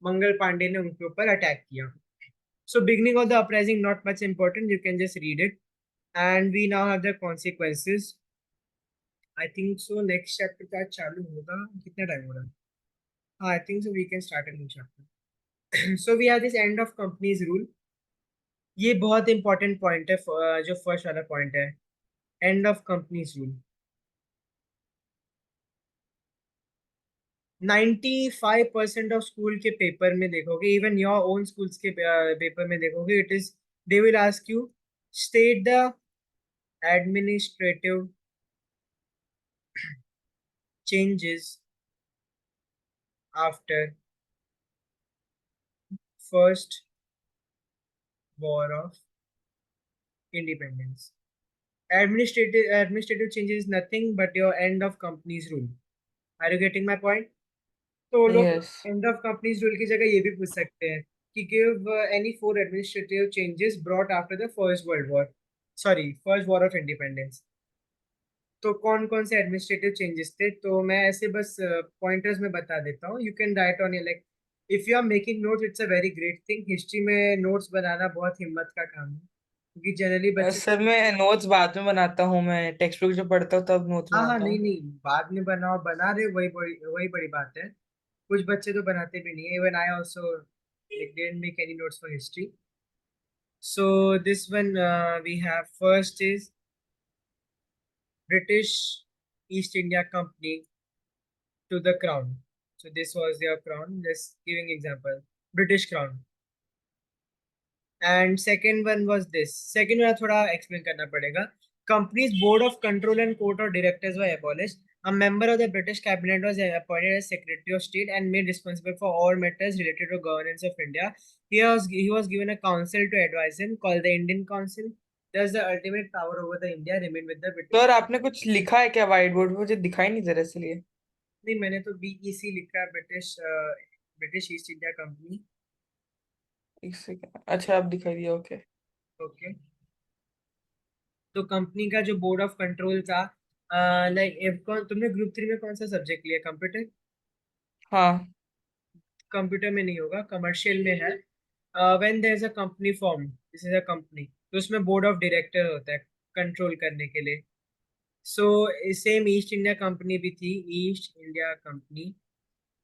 Mangal Pandey ने उनके ऊपर अटैक किया। So beginning of the uprising not much important, you can just read it. And we now have the consequences. I think so next chapter का चालू होगा, कितना time हो रहा है? हाँ, I think so we can start a new chapter. So we have this end of companies rule. ये बहुत इंपॉर्टेंट पॉइंट है, जो फर्स्ट वाला पॉइंट है, and of companies rule. 95% of school के पेपर में देखोगे, इवन योर ओन स्कूल्स के पेपर में देखोगे, it is they will ask you state the administrative changes after first war of independence. Administrative changes is nothing but your end of company's rule. Are you getting my point? तो वो लोग Yes. And of companies rule की जगह ये भी पूछ सकते हैं कि give any four administrative changes brought after the first world war, sorry first war of independence. तो कौन कौन से एडमिनिस्ट्रेटिव चेंजेस थे, तो मैं ऐसे बस पॉइंटर्स में बता देता हूँ। You can write on your like if you are making notes, it's a very great thing. History में नोट्स बनाना बहुत हिम्मत का काम है, क्योंकि जनरली बच्चे। सर मैं नोट्स बाद में बनाता हूँ, मैं टेक्स्ट बुक जब पढ़ता हूँ तब नोट्स हाँ हाँ, बनाता नहीं हूँ। नहीं, बाद में बनाओ, बना रहे हो, वही बड़ी बात है। कुछ बच्चे तो बनाते भी नहीं है, even I also didn't make any notes for history. So this one we have first is British East India Company to the crown. So this was their crown. Just giving example, British crown. And second one was this. Second one थोड़ा explain करना पड़ेगा. Company's board of control and court of directors were abolished. A member of the British cabinet was appointed as Secretary of State and made responsible for all matters related to governance of India. He was given a council to advise him called the Indian Council. Thus, the ultimate power over the India remained with the British. Sir आपने कुछ लिखा है क्या white board पे? मुझे दिखाई नहीं दे रहा इसलिए। नहीं, मैंने तो BEC लिखा है, ब्रिटिश ईस्ट इंडिया कंपनी। एक सेकंड, अच्छा आप दिखाई दिया, ओके। ओके, तो कंपनी का जो बोर्ड ऑफ कंट्रोल था, लाइक कौन तुमने ग्रुप 3 में कौन सा सब्जेक्ट लिया, कंप्यूटर? हाँ। कंप्यूटर में नहीं होगा, कमर्शियल में है। When there is a company form, this is a company, तो उसमें बोर्ड ऑफ डायरेक्टर होता है कंट्रोल करने के लिए। So same east India company भी थी, ईस्ट इंडिया कंपनी,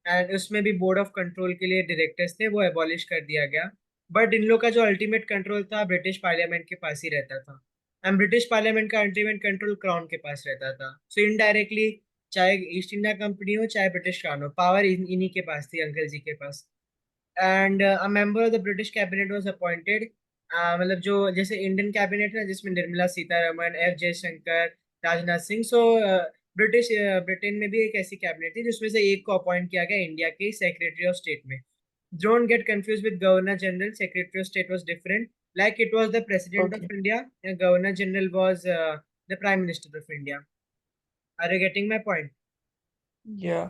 एंड उसमें भी बोर्ड ऑफ कंट्रोल के लिए डायरेक्टर्स थे, वो एबॉलिश कर दिया गया। बट इन लोग का जो अल्टीमेट कंट्रोल था ब्रिटिश पार्लियामेंट के पास ही रहता था, एंड ब्रिटिश पार्लियामेंट का अल्टीमेट कंट्रोल क्राउन के पास रहता था। सो इनडायरेक्टली, चाहे ईस्ट इंडिया कंपनी हो चाहे ब्रिटिश क्राउन हो, पावर इन्हीं के पास थी, अंकल जी के पास। And a member of the British cabinet was appointed. मतलब जो जैसे इंडियन कैबिनेट है जिसमें Nirmala Sitharaman, F Jaishankar, Rajnath Singh, so British Britain में भी एक ऐसी कैबिनेट थी जिसमें से एक को अपॉइंट किया गया इंडिया के सेक्रेटरी ऑफ स्टेट में। Don't get confused with Governor General. Secretary of State was different. Like it was the President okay. of India, and Governor General was the Prime Minister of India. Are you getting my point? या।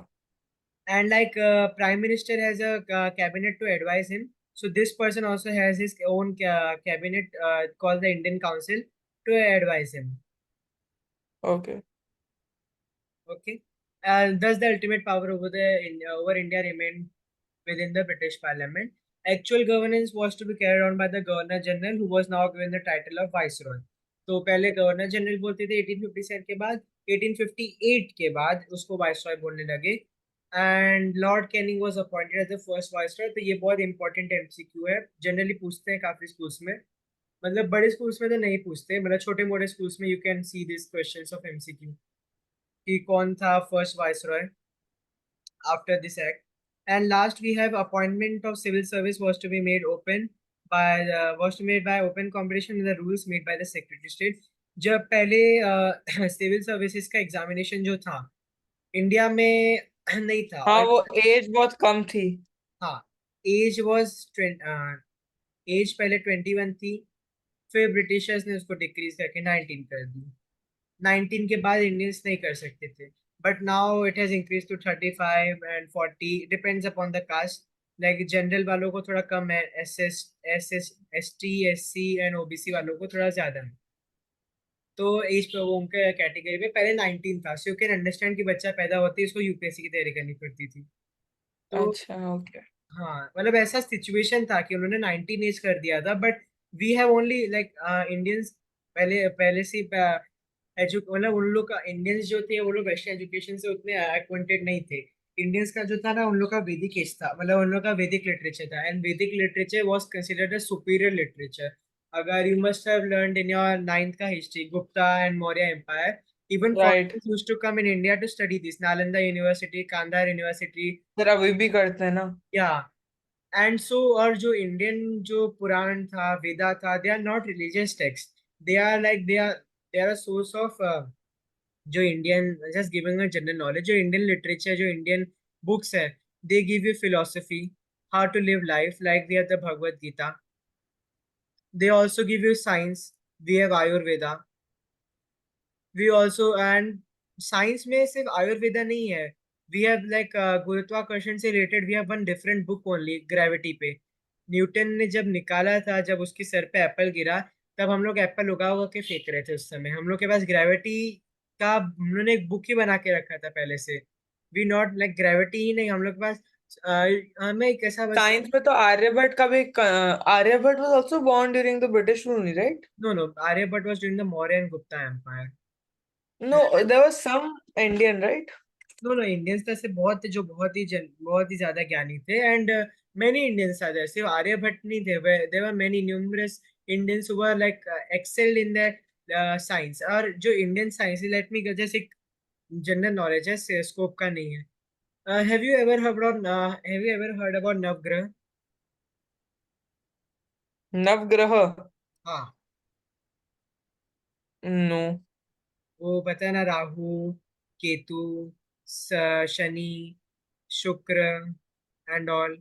And like Prime Minister has a cabinet to advise him, so this person also has his own cabinet called the Indian Council to advise him. Okay. Okay, and thus the ultimate power over India remained within the British Parliament. Actual governance was to be carried on by the Governor General, who was now given the title of Viceroy. तो पहले governor general बोलते थे 1857 के बाद, 1858 के बाद उसको viceroy बोलने लगे। And lord Canning was appointed as the first viceroy. तो ये बहुत इंपॉर्टेंट MCQ है, जनरली पूछते हैं काफी स्कूल्स में। मतलब बड़े स्कूल्स में तो नहीं पूछते, मतलब छोटे मोटे स्कूल्स में you can see this questions of MCQ कि कौन था first viceroy after this act. And last we have appointment of civil service was to be made open was to made by open competition with the rules made by the Secretary of State. जब पहले civil services का examination जो था India में नहीं था, हाँ और वो एज बहुत कम थी। हाँ, एज वाज एज पहले 21 थी, फिर ब्रिटिशर्स ने उसको डिक्रीज करके 19 कर दी। 19 के बाद इंडियंस नहीं कर सकते थे, but now it has increase to 35 and 40, depends upon the caste. Like general वालों को थोड़ा कम है, S T S C and OBC वालों को थोड़ा ज्यादा है। तो एज पे वो उनके कैटेगरी में पहले 19 था, सो यू कैन अंडरस्टैंड कि बच्चा पैदा होते ही उसको यूपीएससी की तैयारी करनी पड़ती थी। तो अच्छा, ओके। हाँ, मतलब ऐसा सिचुएशन था कि उन्होंने 19 एज कर दिया था, but we have only like Indians पहले पहले से मतलब उन लोग का इंडियंस जो थे वो लोग वेस्टर्न एजुकेशन से उतने एक्वेंटेड नहीं थे। इंडियंस का जो था ना, उन लोग का वैदिक एज था, मतलब उन लोग का वैदिक लिटरेचर था, and Vedic literature was considered a superior literature. अगर you must have learned in your ninth का history, Gupta and Maurya empire, even right. foreigners used to come in India to study this. Nalanda University, Kandahar University, sir अभी भी करते हैं ना? या and so, और जो इंडियन जो पुराण था, वेदा था, they are not religious text, they are a source of जो Indian, just giving a general knowledge, जो इंडियन लिटरेचर, जो इंडियन बुक्स है, they give you philosophy, how to live life, like we have the Bhagavad Gita. They also give you science, we have Ayurveda. We also and science में सिर्फ आयुर्वेदा नहीं है, we have like गुरुत्वाकर्षण से related we have one different book only, gravity पे। Newton ने जब निकाला था, जब उसके सर पे एप्पल गिरा, तब हम लोग एप्पल उगा उगा के फेंक रहे थे। उस समय हम लोग के पास ग्रेविटी का, हम लोगों ने एक बुक ही बना के रखा था पहले से। वी नॉट लाइक ग्रेविटी ही नहीं, हम लोग के पास हमें एक ऐसा बस। साइंस में तो आर्यभट्ट का भी Aryabhata was also born during the British rule, right? No no, Aryabhata was during the Maurya and Gupta empire. No, there was some Indian, right? No no, Indians तो ऐसे बहुत थे जो बहुत ही ज्यादा ज्ञानी थे, and many Indians are there, सिर्फ आर्यभट्ट नहीं थे, there were many numerous Indians who were like excelled in that science. और जो इंडियन साइंस, लेट मी जैसे जनरल नॉलेज है, स्कोप का नहीं है। Have you ever heard about नवग्रह? नवग्रह? हाँ, नो। वो पता है ना, राहु, केतु, शनि, शुक्र एंड ऑल।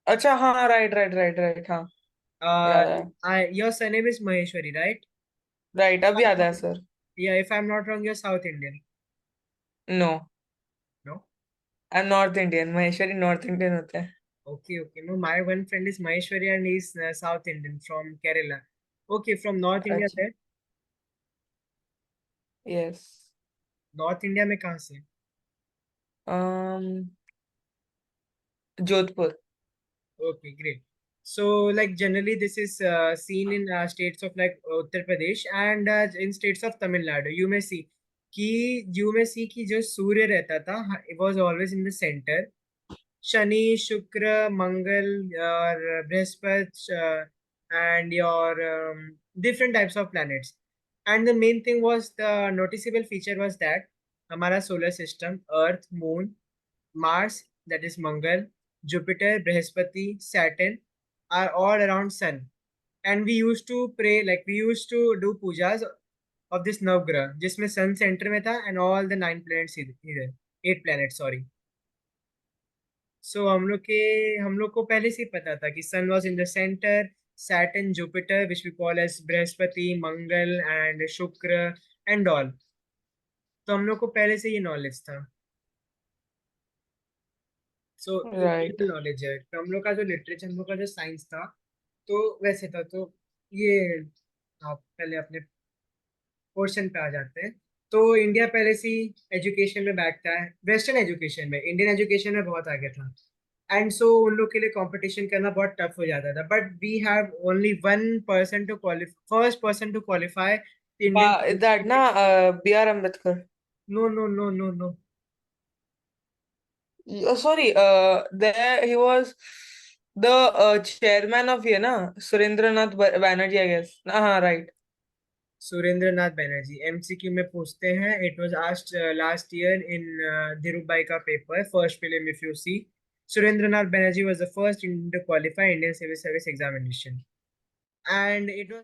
अच्छा, हाँ, राइट राइट राइट राइट, हाँ, याद है। Your surname is Maheshwari, right? Right, अब याद है sir. Yeah, if I'm not wrong, you're South Indian. No, No? I am north Indian. Maheshwari north Indian होते हैं। Okay, okay. No, my one friend is Maheshwari and he's South Indian from Kerala. Okay, from North India अच्छा, there. Yes. North India में कहाँ से? um Jodhpur. Okay, great. So, like generally, this is seen in states of like Uttar Pradesh and in states of Tamil Nadu. You may see कि जो सूर्य रहता था, it was always in the center. Shani, शुक्र, मंगल और Brihaspati and your different types of planets. And the main thing was, the noticeable feature was that हमारा solar system, Earth, Moon, Mars, that is Mangal, Jupiter, Brihaspati, Saturn are all around Sun. And we used to pray, like we used to do pujas of this Navgrah, जिसमें Sun center में था and all the 9 planets इधर, 8 planets, sorry. सो हम लोग को पहले से ही पता था कि sun was in the centre, Saturn, Jupiter which we call as Brihaspati, Mangal and Shukra and all. तो हम लोग को पहले से ये नॉलेज था। सो राइट। नॉलेज है, तो हम लोग का जो लिटरेचर, हम लोग का जो साइंस था, तो वैसे था। तो ये, आप पहले अपने पोर्शन पे आ जाते हैं। तो इंडिया पहले से ही एजुकेशन में बैठता है, वेस्टर्न एजुकेशन में, इंडियन एजुकेशन में बहुत आगे था। एंड सो उन लोग के लिए कंपटीशन करना बहुत टफ हो जाता था, but we have only one person to qualify, first person to qualify Indian. That ना, B R Ambedkar. No no no no no. Sorry, there he was the chairman of ये ना, सुरेंद्रनाथ बैनर्जी, आई गेस। हाँ, right. Surendra Nath Banerjee MCQ में पूछते हैं। It was asked last year in Dhirubhai का paper, first prelim, if you see, Surendra Nath Banerjee was the first Indian to qualify Indian civil service examination, and it was.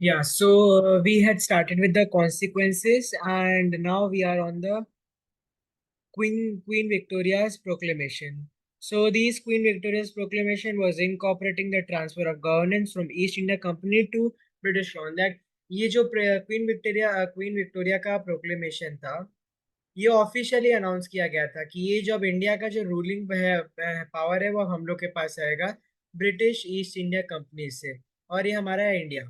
Yeah, so we had started with the consequences, and now we are on the Queen Victoria's proclamation. So these Queen Victoria's proclamation was incorporating the transfer of governance from East India Company to British Crown. That ये जो queen Victoria का proclamation था, ये officially announce किया गया था कि ये जो अब इंडिया का जो रूलिंग पावर है वो हम लोग के पास आएगा ब्रिटिश ईस्ट इंडिया कंपनी से, और ये हमारा है इंडिया।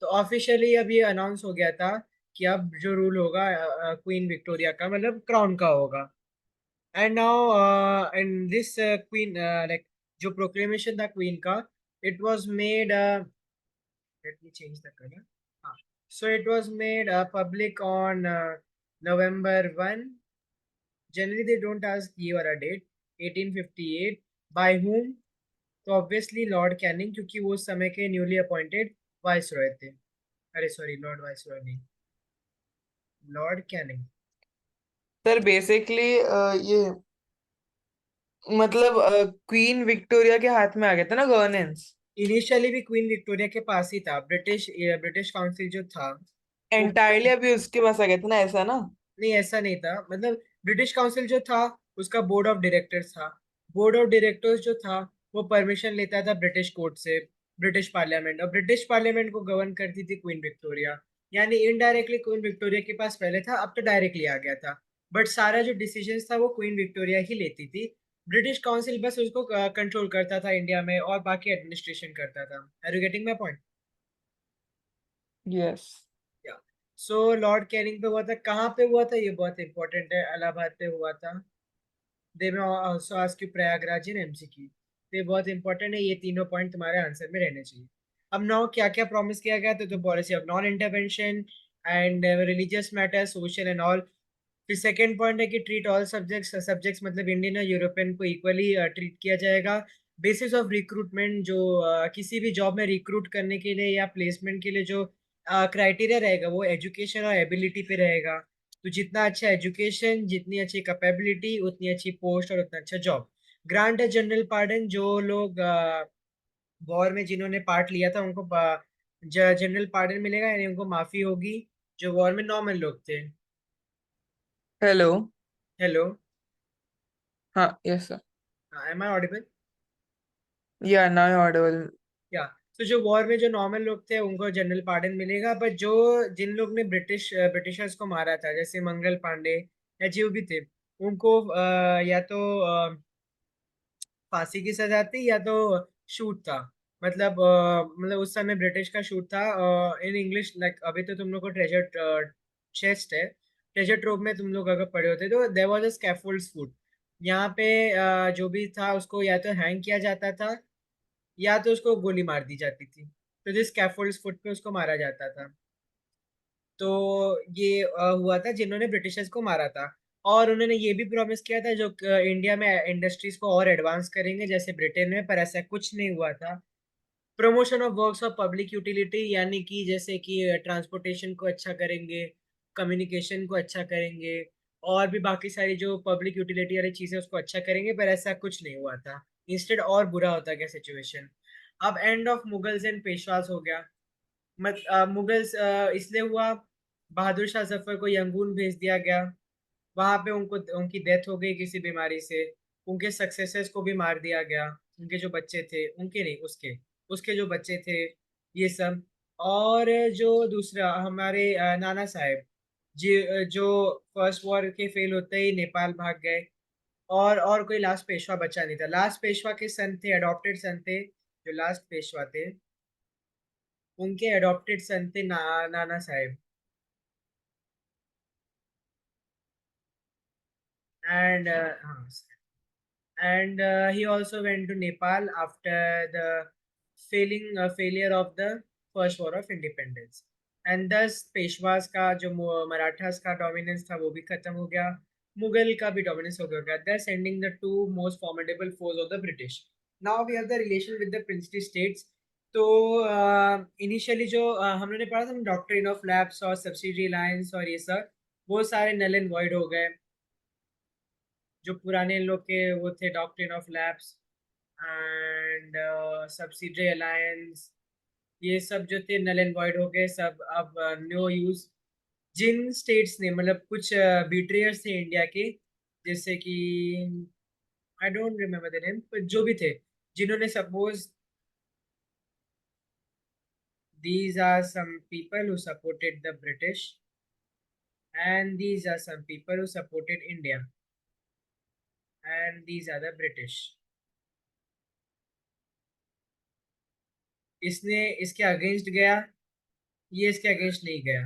तो ऑफिशियली अब ये अनाउंस हो गया था कि अब जो रूल होगा क्वीन विक्टोरिया का, मतलब क्राउन का होगा। And now in this queen like जो प्रोक्लेमेशन था क्वीन का, it was made, let me change the colour, हाँ, so it was made public on November 1। Generally they don't ask year or a date, 1858। by whom? तो obviously Lord Canning, क्योंकि वो उस समय के न्यूली अपॉइंटेड वाइसरॉय थे। अरे sorry, Lord viceroy नहीं, लॉर्ड कैनिंग। सर बेसिकली ये मतलब क्वीन विक्टोरिया के हाथ में आ गया था ना गवर्नेंस। इनिशियली भी क्वीन विक्टोरिया के पास ही था, ब्रिटिश काउंसिल जो था वो, एंटायरली अभी उसके पास आ गया था ना, ऐसा ना। नहीं ऐसा नहीं था, मतलब ब्रिटिश काउंसिल जो था उसका बोर्ड ऑफ डायरेक्टर्स था। बोर्ड ऑफ डायरेक्टर्स जो था वो परमिशन लेता था ब्रिटिश कोर्ट से, ब्रिटिश पार्लियामेंट, और ब्रिटिश पार्लियामेंट को गवर्न करती थी क्वीन विक्टोरिया। यानी इनडायरेक्टली क्वीन विक्टोरिया के पास पहले था, अब तो डायरेक्टली आ गया था। बट सारा जो डिसीजन था वो क्वीन विक्टोरिया ही लेती थी। ब्रिटिश काउंसिल बस उसको कंट्रोल करता था इंडिया में, और बाकी एडमिनिस्ट्रेशन करता था। Are you getting my point? Yes. Yeah, so Lord Canning पे हुआ था, कहाँ पे हुआ था ये बहुत इंपॉर्टेंट है, इलाहाबाद पे हुआ था। दे में also ask you Prayagraj in MCQ. तो ये बहुत इंपॉर्टेंट है, ये तीनों पॉइंट तुम्हारे आंसर में रहने चाहिए। अब नौ क्या क्या प्रॉमिस किया गया था, तो policy of non intervention and religious matter, social and all. फिर सेकंड पॉइंट है कि ट्रीट ऑल सब्जेक्ट्स, सब्जेक्ट्स मतलब इंडियन और यूरोपियन को इक्वली ट्रीट किया जाएगा। बेसिस ऑफ रिक्रूटमेंट, जो किसी भी जॉब में रिक्रूट करने के लिए या प्लेसमेंट के लिए जो क्राइटेरिया रहेगा वो एजुकेशन और एबिलिटी पे रहेगा। तो जितना अच्छा एजुकेशन, जितनी अच्छी कैपेबिलिटी, उतनी अच्छी पोस्ट और उतना अच्छा जॉब। ग्रांट है जनरल पार्डन, जो लोग वॉर में जिन्होंने पार्ट लिया था उनको जनरल पार्डन मिलेगा, यानी उनको माफी होगी, जो वॉर में नॉर्मल लोग थे। हेलो। हेलो, हाँ yes sir. Am I audible? Yeah now audible. Yeah, तो जो वॉर में जो नॉर्मल लोग थे उनको जनरल पार्डन मिलेगा, बट जो जिन लोग ने ब्रिटिशर्स को मारा था, जैसे मंगल पांडे या जो भी थे, उनको या तो फांसी की सजा थी या तो शूट था। मतलब उस समय ब्रिटिश का शूट था। इन इंग्लिश लाइक, अभी तो तुम लोग को ट्रेजर चेस्ट है, ट्रेजर ट्रोव में तुम लोग अगर पढ़े होते तो देयर वाज अ स्कैफोल्ड फूट। यहाँ पे जो भी था उसको या तो हैंग किया जाता था या तो उसको गोली मार दी जाती थी। तो जिस स्कैफोल्ड फुट पे उसको मारा जाता था। तो ये हुआ था जिन्होंने ब्रिटिशर्स को मारा था। और उन्होंने ये भी प्रॉमिस किया था जो इंडिया में इंडस्ट्रीज को और एडवांस करेंगे जैसे ब्रिटेन में, पर ऐसा कुछ नहीं हुआ था। Promotion of works of public utility, यानी कि जैसे कि ट्रांसपोर्टेशन को अच्छा करेंगे, कम्युनिकेशन को अच्छा करेंगे, और भी बाकी सारी जो पब्लिक यूटिलिटी वाली चीजें उसको अच्छा करेंगे, पर ऐसा कुछ नहीं हुआ था। इंस्टेड और बुरा होता गया सिचुएशन। अब end of Mughals and Peshwas हो गया। मुगल्स इसलिए हुआ, बहादुर शाह जफर को यंगून भेज दिया गया, वहां पे उनको उनकी डेथ हो गई किसी बीमारी से। उनके सक्सेसर्स को भी मार दिया गया, उनके जो बच्चे थे, उनके नहीं, उसके उसके जो बच्चे थे, ये सब। और जो दूसरा हमारे नाना साहेब जी, जो फर्स्ट वॉर के फेल होते ही नेपाल भाग गए। और कोई लास्ट पेशवा बचा नहीं था। लास्ट पेशवा के सन थे, अडॉप्टेड सन थे, जो लास्ट पेशवा थे उनके अडॉप्टेड सन थे नाना साहेब। एंड हाँ, and he also went to Nepal after the failure of the first war of independence, and thus Peshwas का जो मराठास का डोमिनेंस था वो भी खत्म हो गया, मुगल का भी डोमिनेंस हो गया, thus ending the two most formidable foes of the British. Now we have the relation with the princely states. तो इनिशियली जो हम लोगों ने पढ़ा था डॉक्ट्रिन ऑफ लैप्स और सब्सिडी अलायंस और ये सब, वो सारे नल एंड वॉइड हो गए। जो पुराने लोग के वो थे doctrine of lapse and subsidiary alliance, ये सब जो थे नल एंड वॉइड हो गए सब, अब नो यूज। जिन स्टेट्स ने मतलब कुछ बीट्रेयर्स थे इंडिया के, जैसे कि आई डोंट रिमेम्बर द नेम, पर जो भी थे, जिन्होंने suppose these are some people who supported the British and these are some people who supported India and these are the British. इसने इसके अगेंस्ट गया, ये इसके अगेंस्ट नहीं गया।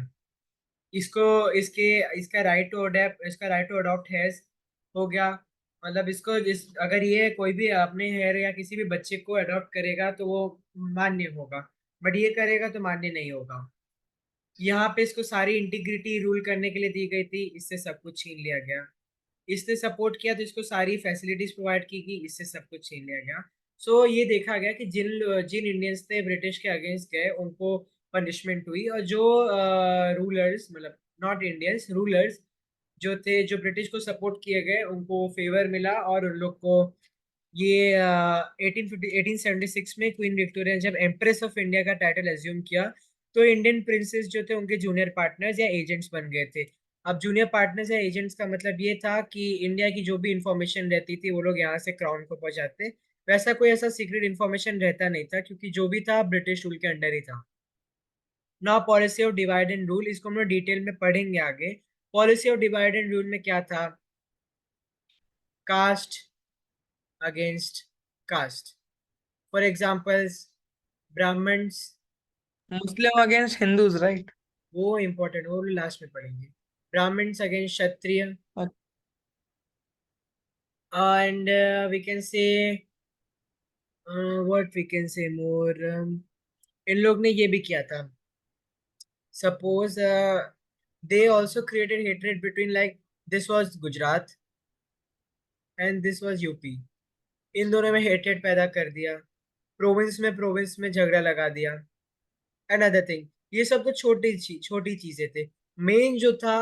इसको इसके इसका राइट टू अडेप्ट, इसका राइट टू अडॉप्ट हैज हो गया। मतलब इसको इस अगर ये कोई भी अपने हेयर या किसी भी बच्चे को अडॉप्ट करेगा तो वो मान्य होगा, बट ये करेगा तो मान्य नहीं होगा। यहाँ पे इसको सारी इंटीग्रिटी रूल करने के लिए दी गई थी, इससे सब कुछ छीन लिया गया। इसने सपोर्ट किया तो इसको सारी फैसिलिटीज प्रोवाइड की गई, इससे सब कुछ छीन लिया गया। सो ये देखा गया कि जिन जिन इंडियंस थे ब्रिटिश के अगेंस्ट गए उनको पनिशमेंट हुई, और जो रूलर्स मतलब नॉट इंडियंस रूलर्स जो थे जो ब्रिटिश को सपोर्ट किए गए उनको फेवर मिला, और उन लोग को ये 1876 में क्वीन विक्टोरिया ने जब एम्प्रेस ऑफ इंडिया का टाइटल एज्यूम किया तो इंडियन प्रिंसेस जो थे उनके जूनियर पार्टनर्स या एजेंट्स बन गए थे। अब जूनियर पार्टनर्स या एजेंट्स का मतलब ये था कि इंडिया की जो भी इंफॉर्मेशन रहती थी वो लोग यहाँ से क्राउन को पहुंचाते। वैसा कोई ऐसा सीक्रेट इंफॉर्मेशन रहता नहीं था क्योंकि जो भी था ब्रिटिश रूल के अंडर ही था। Now policy of divide and rule, इसको हम लोग डिटेल में पढ़ेंगे आगे। Policy of divide and rule में क्या था? Caste against caste, for examples Brahmins, Muslim against Hindus, right? वो इम्पोर्टेंट वो लास्ट में पढ़ेंगे। Brahmins against Kshatriya, Uh, and we can say what we can say more, इन लोग ने ये भी किया था। Suppose they also created hatred between like this was Gujarat and this was UP, इन दोनों में हेट्रेड पैदा कर दिया। प्रोविंस में झगड़ा लगा दिया। अनदर थिंग, ये सब तो छोटी चीजें थे। मेन जो था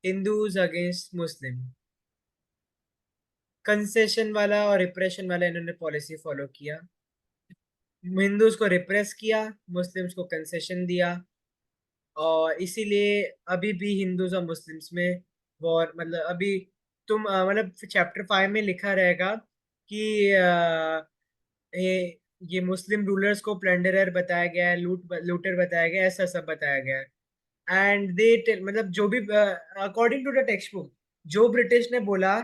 हिंदूज अगेंस्ट मुस्लिम, कंसेशन वाला और रिप्रेशन वाला इन्होंने पॉलिसी फॉलो किया। हिंदूज को रिप्रेस किया, मुस्लिम्स को कंसेशन दिया, और इसीलिए अभी भी हिंदूज और मुस्लिम्स में वॉर, मतलब अभी तुम मतलब चैप्टर 5 में लिखा रहेगा कि ये मुस्लिम रूलर्स को प्लंडरर बताया गया है, लूटर बताया गया है, ऐसा सब बताया गया है। एंड दे मतलब जो भी according to the text book जो ब्रिटिश ने बोला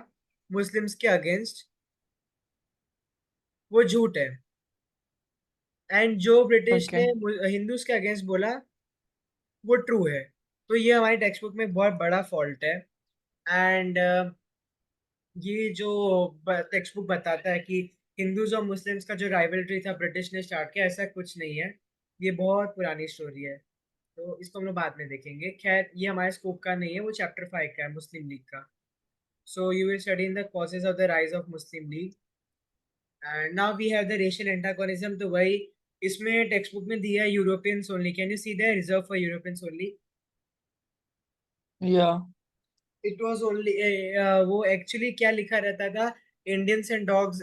मुस्लिम्स के अगेंस्ट वो झूठ है, एंड जो ब्रिटिश ने okay. हिंदूज के अगेंस्ट बोला वो ट्रू है। तो ये हमारी टेक्स्ट बुक में बहुत बड़ा फॉल्ट है। एंड ये जो टेक्स्ट बुक बताता है कि हिंदूज और मुस्लिम्स का जो राइवलरी था ब्रिटिश ने स्टार्ट किया, ऐसा कुछ नहीं है। ये बहुत पुरानी स्टोरी है, तो इसको हम लोग बाद में देखेंगे। खैर ये हमारे स्कोप का नहीं है, वो चैप्टर 5 का है, मुस्लिम लीग का। So you will study in the causes of the rise of Muslim League. And now we have the racial antagonism, तो वही इसमें टेक्स्ट बुक में दिया है Europeans only. Can you see the reserve for Europeans only? Yeah. It was only वो actually क्या लिखा रहता था, Indians and dogs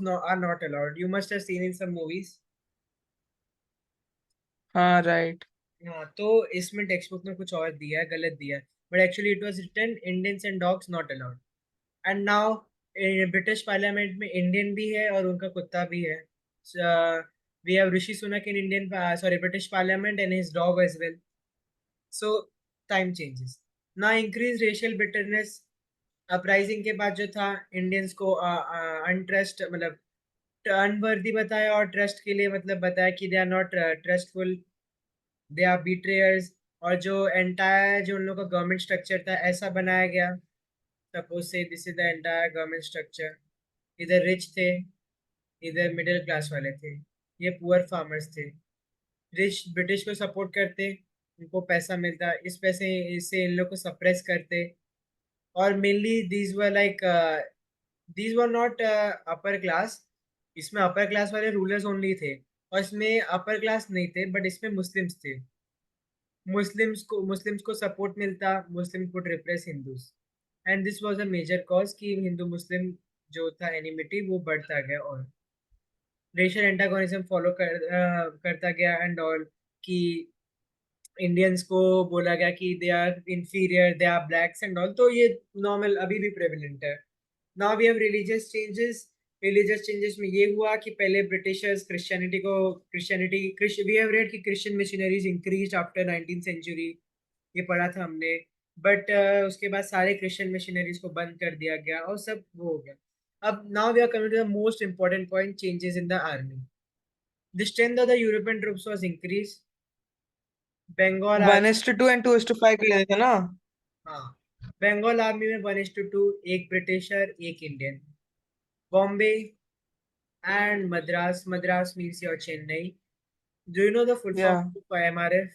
are not allowed, you must have seen in some movies. हाँ, right. हाँ, तो इसमें टेक्स्ट बुक में कुछ और दिया है, गलत दिया है, but actually it was written Indians and dogs not allowed. And now British parliament में इंडियन भी है और उनका कुत्ता भी है। We have Rishi Sunak in Indian sorry British parliament and his dog as well. So time changes ना, इंक्रीज रेशियल बिटरनेस। अपराइजिंग के बाद जो था इंडियंस को अनट्रस्ट मतलब अनवर्दी बताया, और ट्रस्ट के लिए मतलब बताया कि they are not trustful, they are betrayers. और जो एंटायर जो उन लोग का गवर्नमेंट स्ट्रक्चर था ऐसा बनाया गया, सपोज से this is the entire government structure. इधर रिच थे, इधर मिडिल क्लास वाले थे, ये पुअर फार्मर्स थे। रिच ब्रिटिश को सपोर्ट करते, उनको पैसा मिलता, इस पैसे इससे इन लोग को सप्रेस करते। और mainly these were not upper class, इसमें अपर क्लास वाले रूलर्स ओनली थे, और इसमें अपर क्लास नहीं थे बट इसमें मुस्लिम्स थे। मुस्लिम्स को सपोर्ट मिलता, Muslim could repress Hindus, and this was a major cause कि हिंदू मुस्लिम जो था एनिमिटी वो बढ़ता गया। और रेशियल एंटागोनिज्म फॉलो करता गया एंड ऑल, कि इंडियंस को बोला गया कि they are inferior, they are blacks and all, तो ये नॉर्मल अभी भी प्रेवलेंट है। Now we have religious changes. Religious changes में ये हुआ कि पहले Britishers Christianity we have read कि Christian missionaries increase after 19th century, ये पढ़ा था हमने। बट उसके बाद सारे क्रिश्चियन मिशनरीज को बंद कर दिया गया और सब वो हो गया। अब now we are coming to the most important point, changes in the army. The strength of the European troops was increase. Bengal 1:2 and 2:5 कर लेते थे ना। हाँ, बंगाल आर्मी में 1:2, एक ब्रिटिशर एक Indian. Bombay and Madras, Madras means your Chennai. Do you know the full या form of MRF?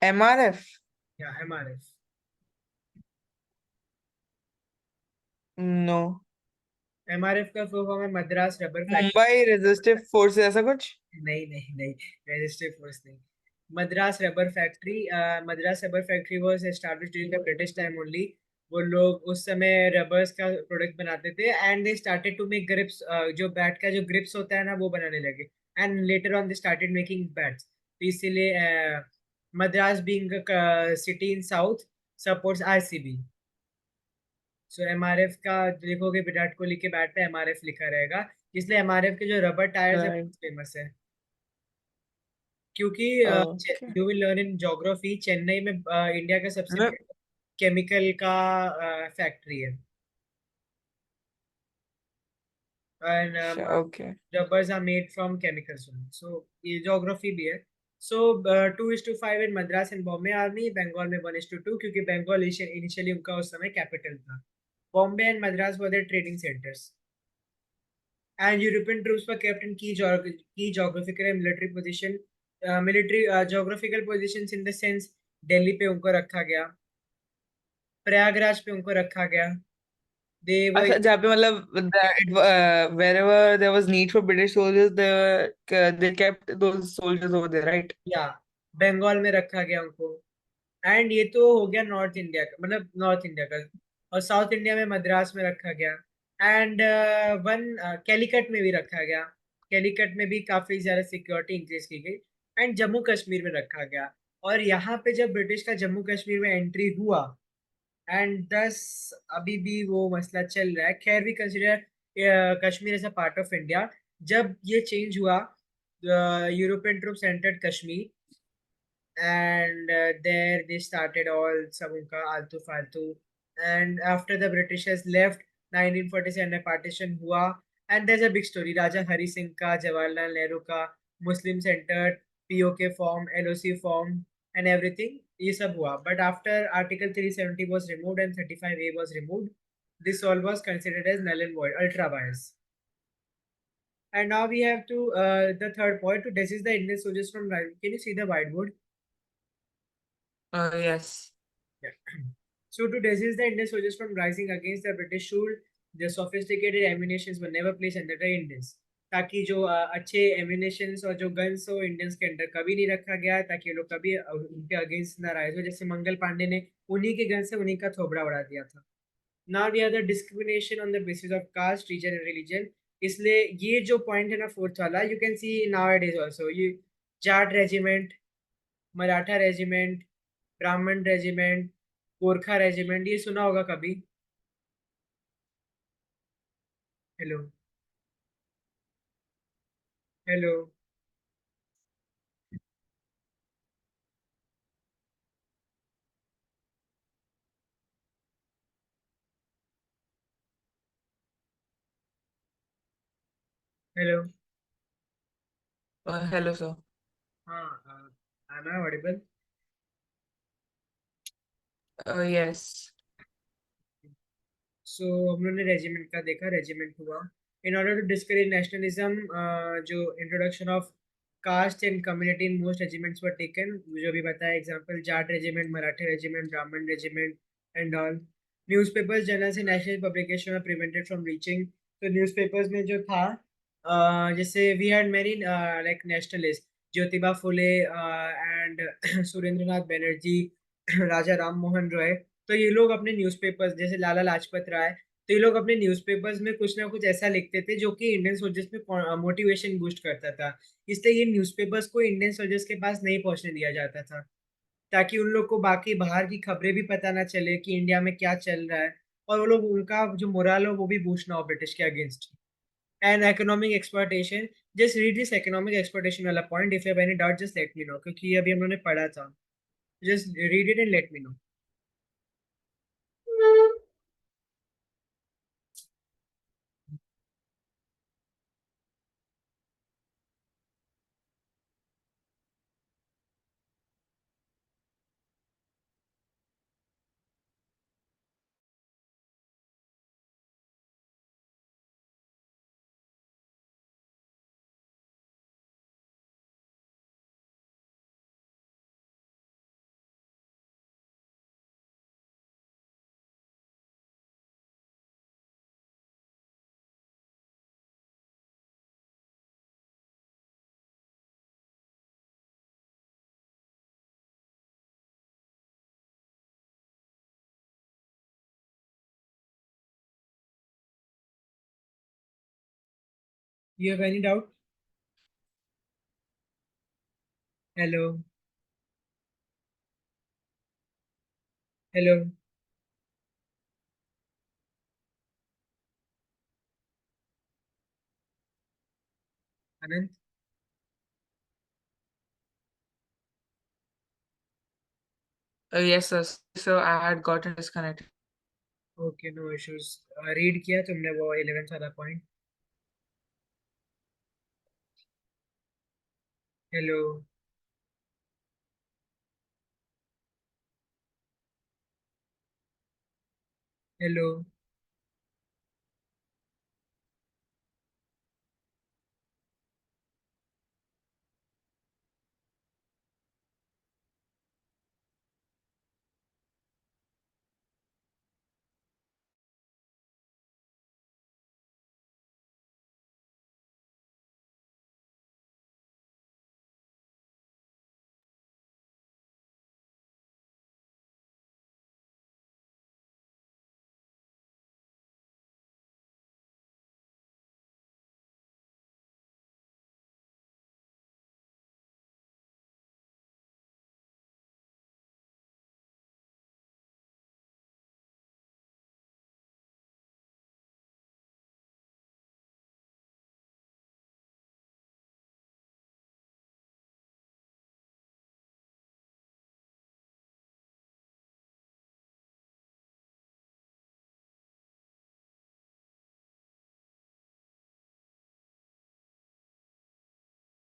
MRF। या एमआरएफ, नो। एमआरएफ का फुल फॉर्म है Madras rubber factory. Mumbai resistive force ऐसा कुछ। नहीं नहीं नहीं, रजिस्ट्री फोर्स नहीं। Madras rubber factory, Madras rubber factory was established during the British time only. वो लोग उस समय रबर्स का प्रोडक्ट बनाते थे and they started to make grips, जो बैट का जो ग्रिप्स होता है ना वो बनाने लगे। And later on they started making bats. तो इसीलिए Madras being city in south supports RCB. So MRF का देखोगे विराट कोहली के बैट पे एमआरएफ लिखा रहेगा, इसलिए एमआरएफ के जो रबर टायर्स है राइट। फेमस है। क्योंकि okay. You will learn in geography, Chennai में इंडिया का सबसे बड़ा केमिकल का फैक्ट्री है। And okay. rubbers are made from chemicals only. So ये ज्योग्राफी भी है। So 2:5 in Madras and Bombay army. Bengal में 1:2 क्योंकि बंगाल इनिशियली उनका उस समय कैपिटल था। Bombay and Madras were there trading centres. And European troops were kept in key geographical and military position, military geographical positions in the sense Delhi पे उनको रखा गया, प्रयागराज पे उनको रखा गया। दे वर, अच्छा, जहाँ पे मतलब wherever there was need for British soldiers, they kept those soldiers over there, right? या बंगाल में रखा गया उनको। एंड ये तो हो गया नॉर्थ इंडिया का, मतलब नॉर्थ इंडिया का। और साउथ इंडिया में मद्रास में रखा गया। एंड वन कैलीकट में भी रखा गया। कैलीकट में भी काफी ज्यादा सिक्योरिटी इंक्रीज की गई। एंड जम्मू कश्मीर में रखा गया। और यहाँ पे जब ब्रिटिश का जम्मू कश्मीर में एंट्री हुआ एंड दस, अभी भी वो मसला चल रहा है। खैर we consider Kashmir as a part of India. जब ये चेंज हुआ, European troops entered Kashmir and there they started all सब उनका आलतू फालतू। and after the Britishers left 1947 में partition हुआ। and there's a big story, राजा हरी सिंह का, जवाहरलाल नेहरू का, Muslim centre, POK form, LOC form and everything, ये सब हुआ। but after article 370 was removed and 35A was removed, this all was considered as null and void, ultra vires। and now we have to the third point, to desist the Indian soldiers from rising. Can you see the whiteboard? Yes. Yeah. So to resist the Indian soldiers from rising against the British rule, the sophisticated ammunitions were never placed under the Indians, ताकि जो अच्छे ammunitions और जो guns हो Indians के अंदर कभी नहीं रखा गया, ताकि ये लोग कभी उनके अगेंस्ट ना राइज हो। जैसे मंगल पांडे ने उन्हीं के गन से उन्हीं का थोबड़ा उड़ा दिया था। Now we are the discrimination on the basis of caste, region and religion. इसलिए ये जो पॉइंट है ना फोर्थ वाला, you can see now it is also ये Jat regiment, Maratha regiment, Brahmin regiment, Gorkha regiment, ये सुना होगा कभी। Hello, hello, hello. Hello, sir. हाँ, am I audible? Yes. So हम लोगों ने रेजिमेंट का देखा, रेजिमेंट हुआ। In order to discourage nationalism, जो introduction of caste and community in most regiments were taken, जो भी बताया example Jat regiment, Maratha regiment, Brahmin regiment and all. Newspapers, journals and national publication are prevented from reaching. तो newspapers में जो था, जैसे we had many like nationalist, Jyotiba Phule and Surendranath Banerjee, Raja Ram Mohan Roy. तो ये लोग अपने न्यूज़पेपर्स, जैसे लाला लाजपत राय, तो ये लोग अपने न्यूज़पेपर्स में कुछ ना कुछ ऐसा लिखते थे जो कि इंडियन सोल्जर्स में मोटिवेशन बूस्ट करता था। इसलिए ये न्यूज़पेपर्स को इंडियन सोल्जर्स के पास नहीं पहुंचने दिया जाता था, ताकि उन लोग को बाकी बाहर की खबरें भी पता ना चले कि इंडिया में क्या चल रहा है, और वो लोग, उनका जो मोरल हो वो भी बूस्ट ना हो ब्रिटिश के against. And economic exploitation, just read this economic exploitation वाला point, if you have any doubt just let me know, क्योंकि ये अभी हम लोगों ने पढ़ा था। Just read it and let me know. You have any doubt? Hello? Hello? Anant? Yes, sir. So I had gotten disconnected. Okay, no issues. Read किया तुमने वो 11th वाला point? Hello? Hello? Hello?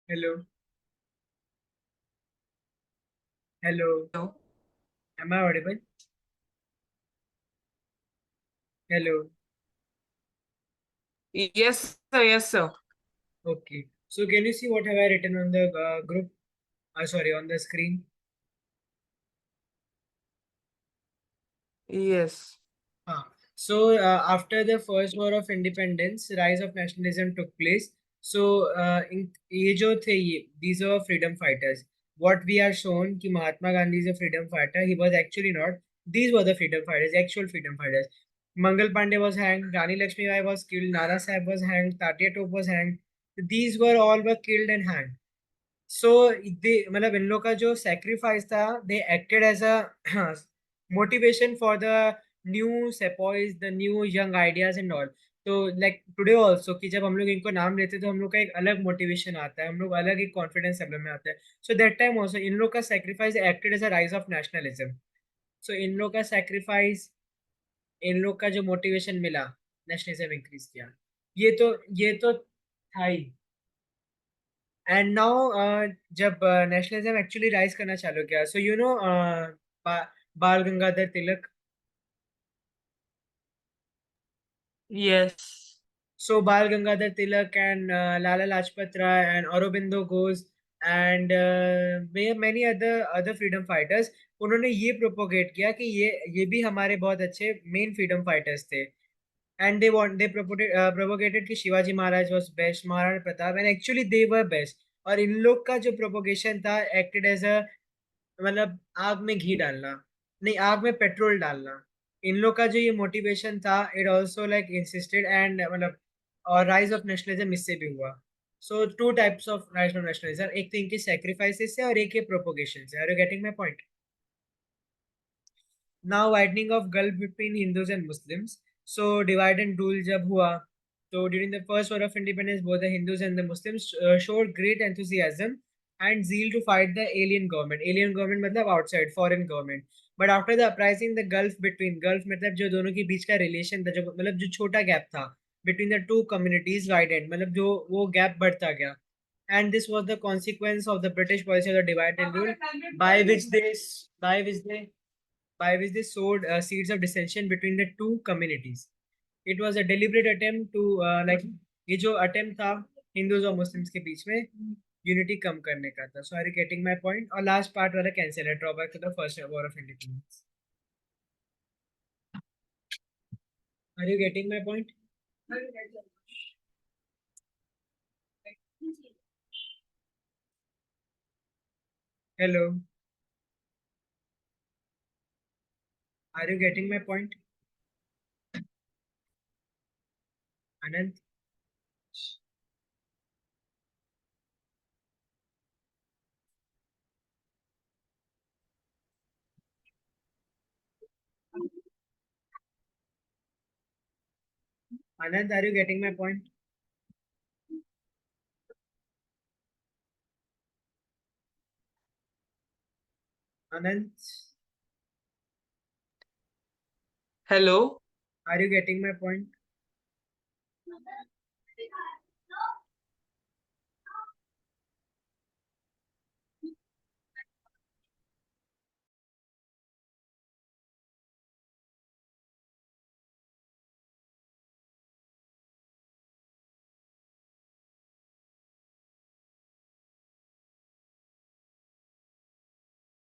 Hello? Hello. Am I Audible? Hello? Yes, sir. Yes, sir. Okay. So can you see what have I written on the group? Sorry, on the screen. Yes. So after the first war of independence, rise of nationalism took place. So ये जो थे ये, these are freedom fighters. What we are shown कि Mahatma Gandhi is a freedom fighter. He was actually not. These were the freedom fighters, actual freedom fighters. Mangal Pandey was hanged. Rani Lakshmibai was killed. Nana Sahib was hanged. Tatia Tope was hanged. These were all were killed and hanged. सो दे, मतलब इन लोग का जो sacrifice था, they acted as a motivation for the new sepoys, the new young ideas and all. तो like today also, कि जब हम लोग इनको नाम लेते हैं तो हम लोग का एक अलग मोटिवेशन आता है, हम लोग अलग एक कॉन्फिडेंस लेवल में आते हैं। सो दैट टाइम ऑल्सो इन लोग का sacrifice acted as a rise of nationalism. So इन लोग का सेक्रीफाइस, इन लोग का जो मोटिवेशन मिला, नेशनलिज्म इंक्रीज किया। ये तो था ही। एंड नाउ जब नेशनलिज्म एक्चुअली राइज करना चालू किया, सो यू नो बाल Gangadhar Tilak. Yes. So Bal Gangadhar Tilak and Lala Lajpat Rai and Aurobindo Ghosh and many other freedom fighters, उन्होंने ये प्रोपोगेट किया कि ये भी हमारे बहुत अच्छे मेन फ्रीडम फाइटर्स थे। एंड दे प्रोपोगेटेड कि Shivaji Maharaj was best, Maharana Pratap, and actually they were best. और इन लोग का जो प्रोपोगेशन था एक्टेड एज अ, मतलब आग में घी डालना, नहीं, आग में पेट्रोल डालना। इन लोग का जो ये मोटिवेशन था, it also like insisted and मतलब और राइज ऑफ नेशनलिज्म इससे भी हुआ. So two types of rise of nationalism, एक तो इनके सेक्रीफाइसेस से और एक ये प्रोपोगेशन से. Are you getting my point? Now widening of gulf between Hindus and Muslims. So divide and rule जब हुआ, so during the first war of independence, both the Hindus and the Muslims showed great enthusiasm and zeal to fight the alien government. Alien government मतलब outside foreign government. But after the uprising, the gulf between gulf मतलब जो दोनों के बीच का relation था, जो मतलब जो छोटा gap था between the two communities widened, मतलब जो वो gap बढ़ता गया. And this was the consequence of the British policy of the divide and rule, by which they sowed seeds of dissension between the two communities. It was a deliberate attempt to like ये जो attempt था Hindus और Muslims के बीच में unity कम करने का था. So are you getting my point? और last part वाला cancel है, drawback to the first war of independence. Are you getting my point? Hello, are you getting my point? Anand, Anand, are you getting my point? Anand, Hello. are you getting my point?